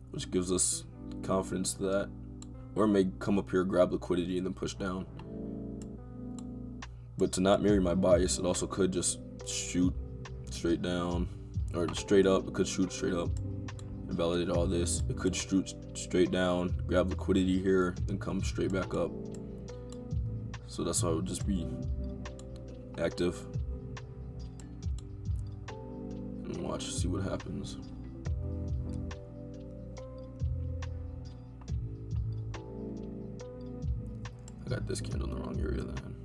Speaker 4: Which gives us confidence that, or it may come up here, grab liquidity, and then push down. But to not marry my bias, it also could just shoot straight down, or straight up. It could shoot straight up and validate all this. It could shoot straight down, grab liquidity here, then come straight back up. So that's why I would just be active and watch, see what happens. I got this candle in the wrong area then.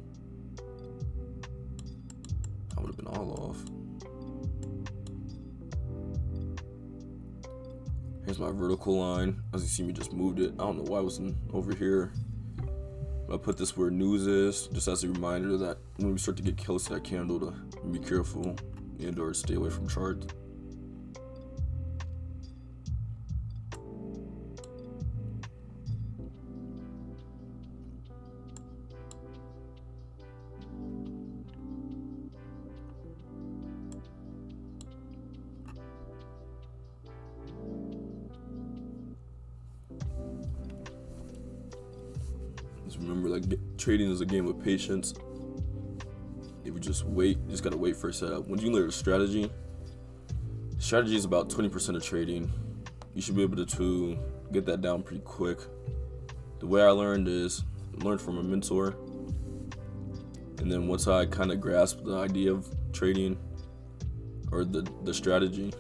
Speaker 4: I would have been all off. Here's my vertical line. As you see, me just moved it. I don't know why it wasn't over here. I'll put this where news is, just as a reminder that when we start to get close to that candle, to be careful and or stay away from charts. Just remember, like, trading is a game of patience. If you just wait, you just gotta wait for a setup. When you learn strategy is about 20% of trading. You should be able to get that down pretty quick. The way I learned is learned from a mentor, and then once I kind of grasped the idea of trading or the strategy,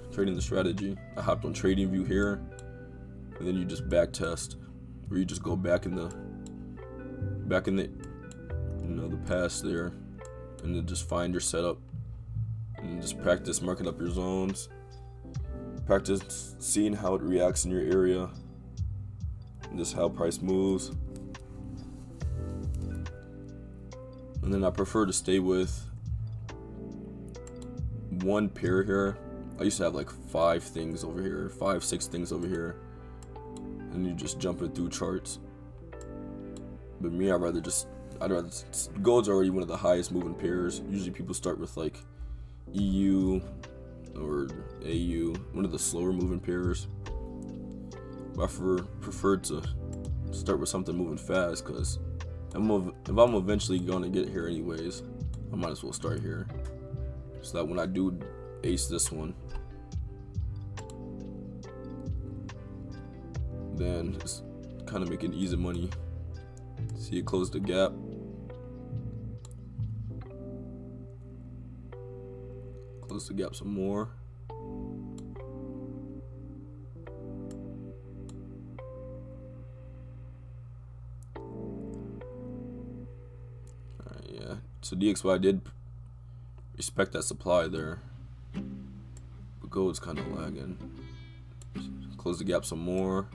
Speaker 4: I hopped on TradingView here, and then you just back test, where you just go back in the the past there, and then just find your setup and just practice marking up your zones, practice seeing how it reacts in your area and just how price moves. And then I prefer to stay with one pair here. I used to have like 5, 6 things over here, and you just jumping through charts. But me, I'd rather gold's already one of the highest moving pairs. Usually people start with like EU or AU, one of the slower moving pairs. But I prefer to start with something moving fast, because if I'm eventually gonna get here anyways, I might as well start here, so that when I do ace this one, then it's kind of making easy money. See it close the gap. Close the gap some more. Alright, yeah. So DXY did respect that supply there, but gold's kind of lagging. Close the gap some more.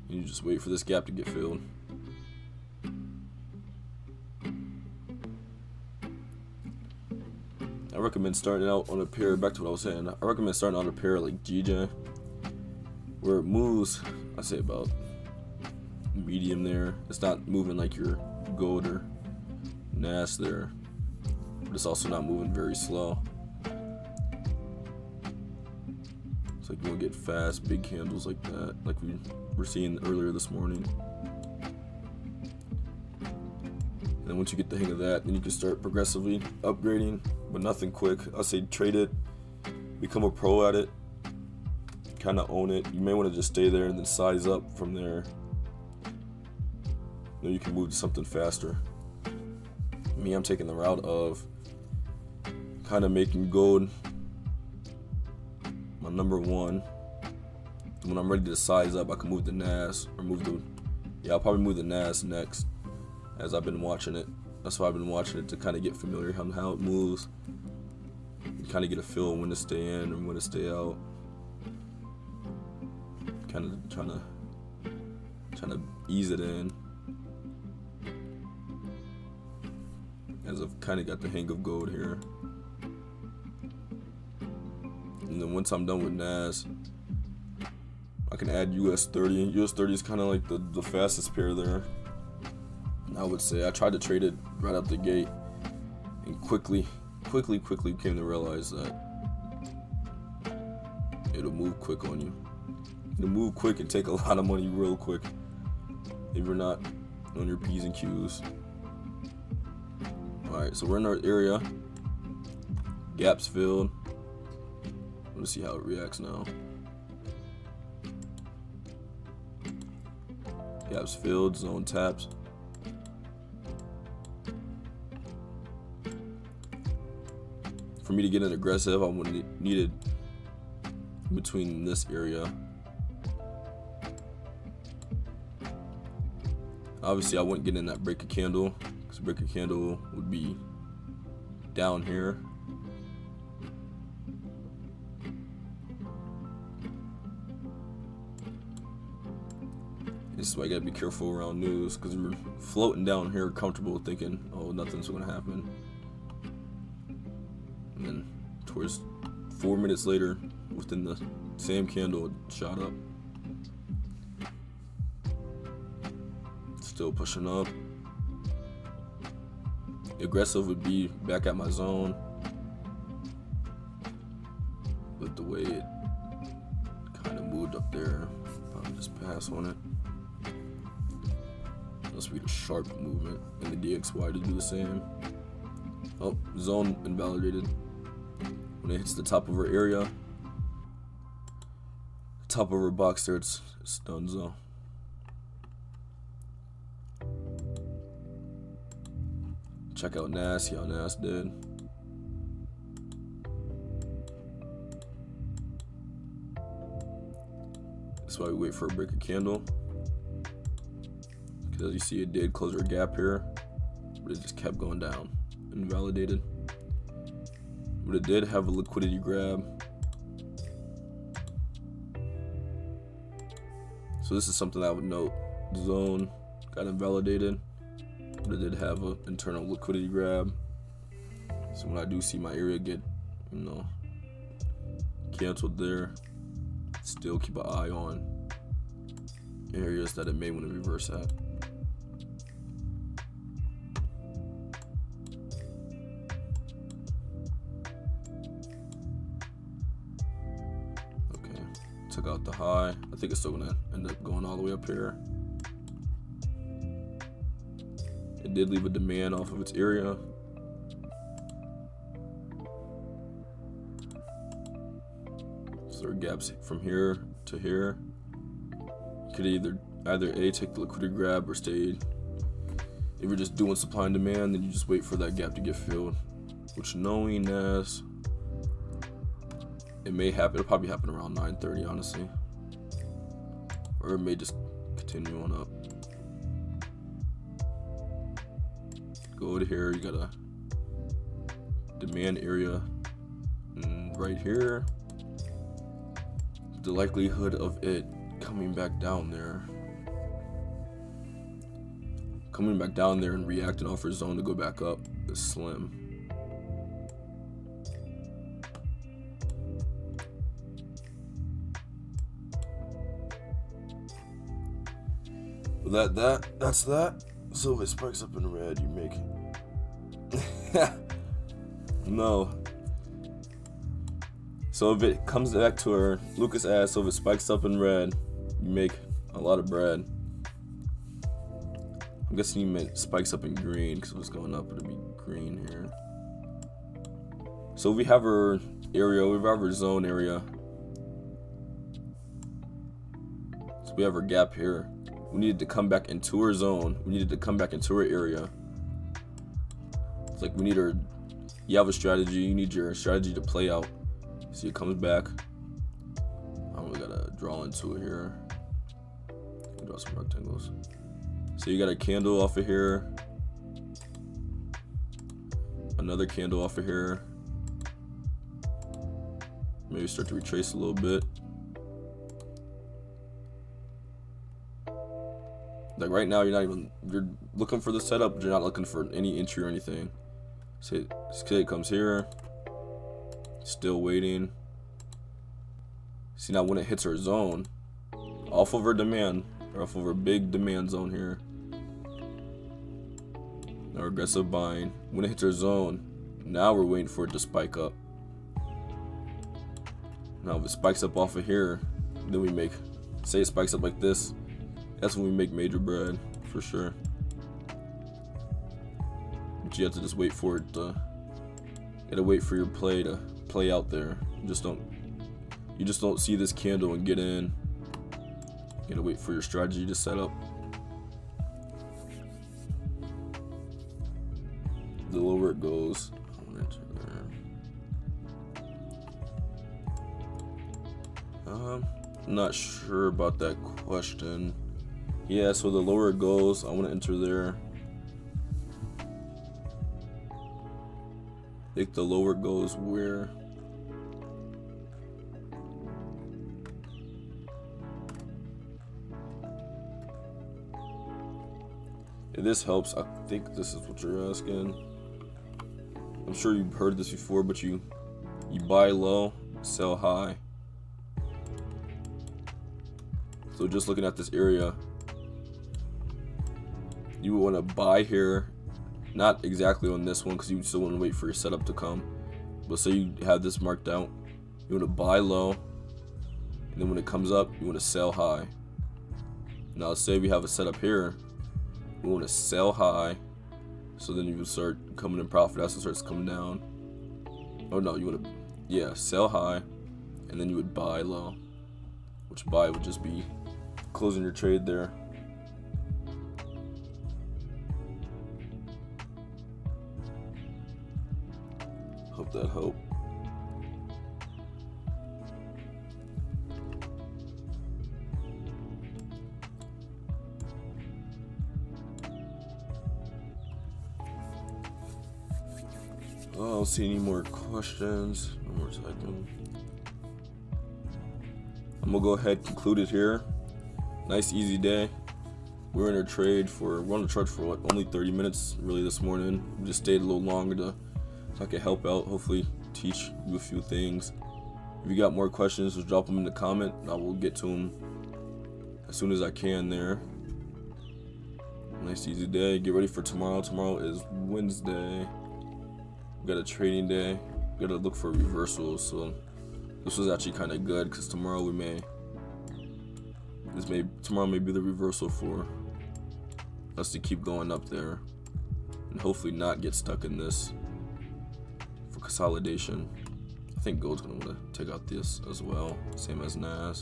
Speaker 4: You just wait for this gap to get filled. I recommend starting out on a pair, back to what I was saying, I recommend starting on a pair like GJ, where it moves, I say about medium there. It's not moving like your gold or NAS there, but it's also not moving very slow. It's like you won't get fast, big candles like that, like we were seeing earlier this morning. And then once you get the hang of that, then you can start progressively upgrading, but nothing quick. I say trade it, become a pro at it, kind of own it. You may want to just stay there and then size up from there. Then you can move to something faster. Me, I'm taking the route of kind of making gold my number one. When I'm ready to size up, I can move the NAS or I'll probably move the NAS next, as I've been watching it. That's why I've been watching it, to kind of get familiar on how it moves, and kind of get a feel when to stay in and when to stay out. Kind of trying to ease it in, as I've kind of got the hang of gold here. And then once I'm done with NAS, I can add US30. US30 is kind of like the fastest pair there, I would say. I tried to trade it right out the gate, and quickly came to realize that it'll move quick on you. It'll move quick and take a lot of money real quick if you're not on your P's and Q's. Alright, so we're in our area. Gaps filled. Let's see how it reacts now. Gaps filled, zone taps. For me to get in aggressive, I would need it between this area. Obviously, I wouldn't get in that break a candle, because break a candle would be down here. This is why I gotta be careful around news, because we're floating down here comfortable thinking, oh, nothing's gonna happen. And then towards 4 minutes later, within the same candle, it shot up. Still pushing up. Aggressive would be back at my zone. But the moved up there. I'll just pass on it. Unless we get a sharp movement in the DXY to do the same. Oh, zone invalidated. When it hits the top of our area, top of our box there, it's done zone. Check out NAS, see how NAS did. That's why we wait for a break of candle. Because as you see, it did close our gap here, but it just kept going down. Invalidated. But it did have a liquidity grab. So this is something I would note. The zone got invalidated, but it did have an internal liquidity grab. So when I do see my area get, canceled there, still keep an eye on areas that it may want to reverse at. Okay, took out the high. I think it's still gonna end up going all the way up here. It did leave a demand off of its area. So there are gaps from here to here. You could either A, take the liquidity grab, or stay. If you're just doing supply and demand, then you just wait for that gap to get filled. Which, knowing as it may happen, it'll probably happen around 9:30, honestly, or it may just continue on up. Go to here, you got a demand area right here. The likelihood of it coming back down there and reacting off our zone to go back up is slim. That's that. So if it spikes up in red, you make no. So if it comes back to our Lucas ass, so if it spikes up in red, you make a lot of bread. I'm guessing you meant spikes up in green, because it was going up, it'll be green here. So we have our area, we have our zone area. So we have our gap here. We needed to come back into our zone. We needed to come back into our area. It's like we need our, you have a strategy, you need your strategy to play out. See, it comes back. I don't really gotta draw into it here. Draw some rectangles. So you got a candle off of here. Another candle off of here. Maybe start to retrace a little bit. Like right now, you're looking for the setup, but you're not looking for any entry or anything. So it comes here. Still waiting. See, now when it hits our zone, off of our demand, or off of our big demand zone here, our aggressive buying, when it hits our zone, now we're waiting for it to spike up. Now if it spikes up off of here, then we make, say it spikes up like this, that's when we make major bread, for sure. But you have to just wait for it to, you gotta wait for your play to play out there. You just don't see this candle and get in. You gotta wait for your strategy to set up. The lower it goes, I'm not sure about that question. Yeah, so the lower it goes, I want to enter there. I think the lower it goes where? If this helps, I think this is what you're asking. I'm sure you've heard this before, but you buy low, sell high. So just looking at this area, you want to buy here, not exactly on this one because you still want to wait for your setup to come. But say you have this marked out, you want to buy low and then when it comes up, you want to sell high. Now let's say we have a setup here, we want to sell high, so then you would start coming in profit as it starts coming down. Oh no, you want to, yeah, sell high, and then you would buy low, which buy would just be closing your trade there. Hope that helped. I don't see any more questions. No more typing. I'm gonna go ahead and conclude it here. Nice easy day. We're in our trade for, we're on the chart for what, only 30 minutes really this morning. We just stayed a little longer so I can help out, hopefully teach you a few things. If you got more questions, just drop them in the comment. I will get to them as soon as I can there. Nice easy day. Get ready for tomorrow. Tomorrow is Wednesday. We got a trading day. We gotta look for reversals. So this was actually kind of good because tomorrow tomorrow may be the reversal for us to keep going up there and hopefully not get stuck in this for consolidation. I think gold's gonna want to take out this as well, same as NAS.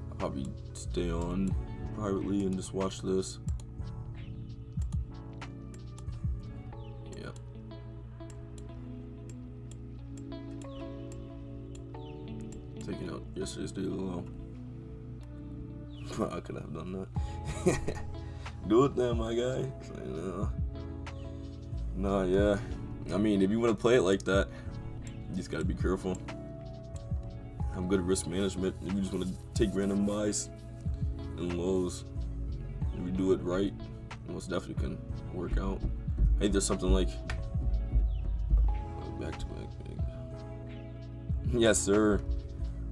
Speaker 4: I'll probably stay on privately and just watch this. Yeah. Taking out yesterday's daily low. I could have done that. Do it then, my guy. No, yeah. I mean, if you want to play it like that, you just gotta be careful. Have good risk management. If you just want to take random buys and lows, if you do it right, it most definitely can work out. I think there's something like back to back. Yes, sir.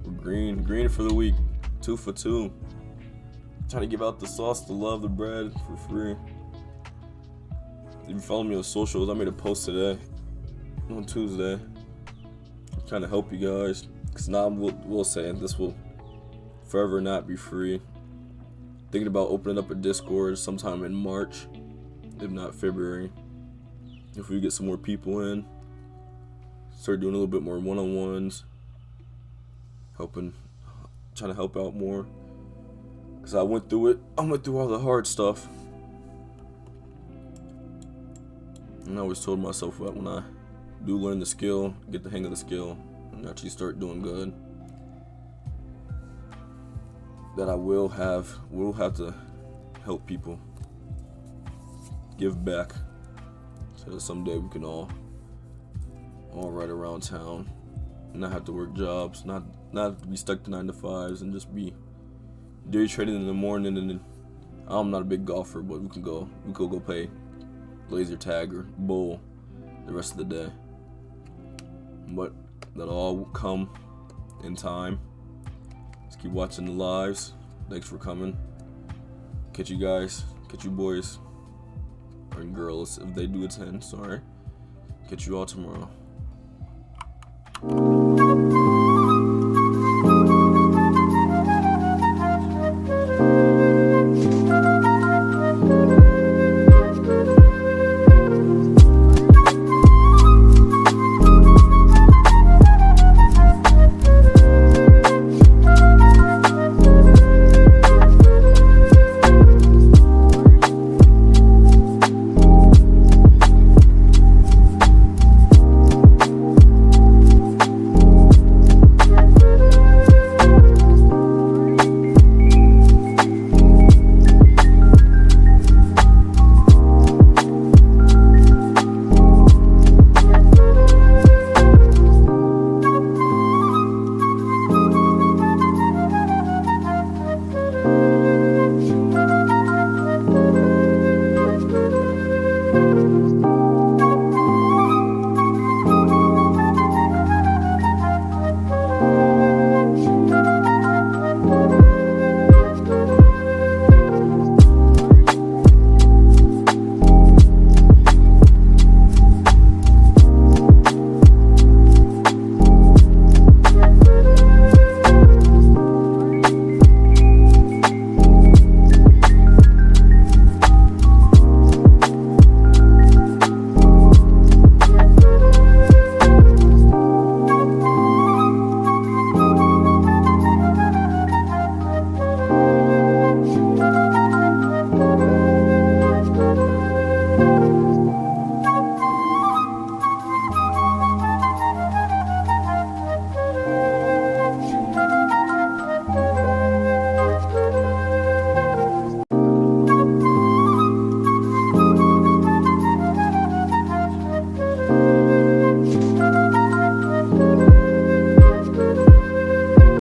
Speaker 4: We're green for the week. 2 for 2. Trying to give out the sauce, the love, the bread for free. If you follow me on socials, I made a post today on Tuesday. I'm trying to help you guys. Because now we'll say this will forever not be free. Thinking about opening up a Discord sometime in March, if not February. If we get some more people in, start doing a little bit more one-on-ones, trying to help out more. Because I went through it. I went through all the hard stuff. And I always told myself that when I do learn the skill, get the hang of the skill, and actually start doing good, that I will have to help people, give back, so that someday we can all ride around town, not have to work jobs, not be stuck to 9 to 5s, and just be day trading in the morning. And then I'm not a big golfer, but we could go play laser tag or bowl the rest of the day. But that'll all come in time. Just keep watching the lives. Thanks for coming. Catch you guys, catch you boys and girls if they do attend. Sorry. Catch you all tomorrow.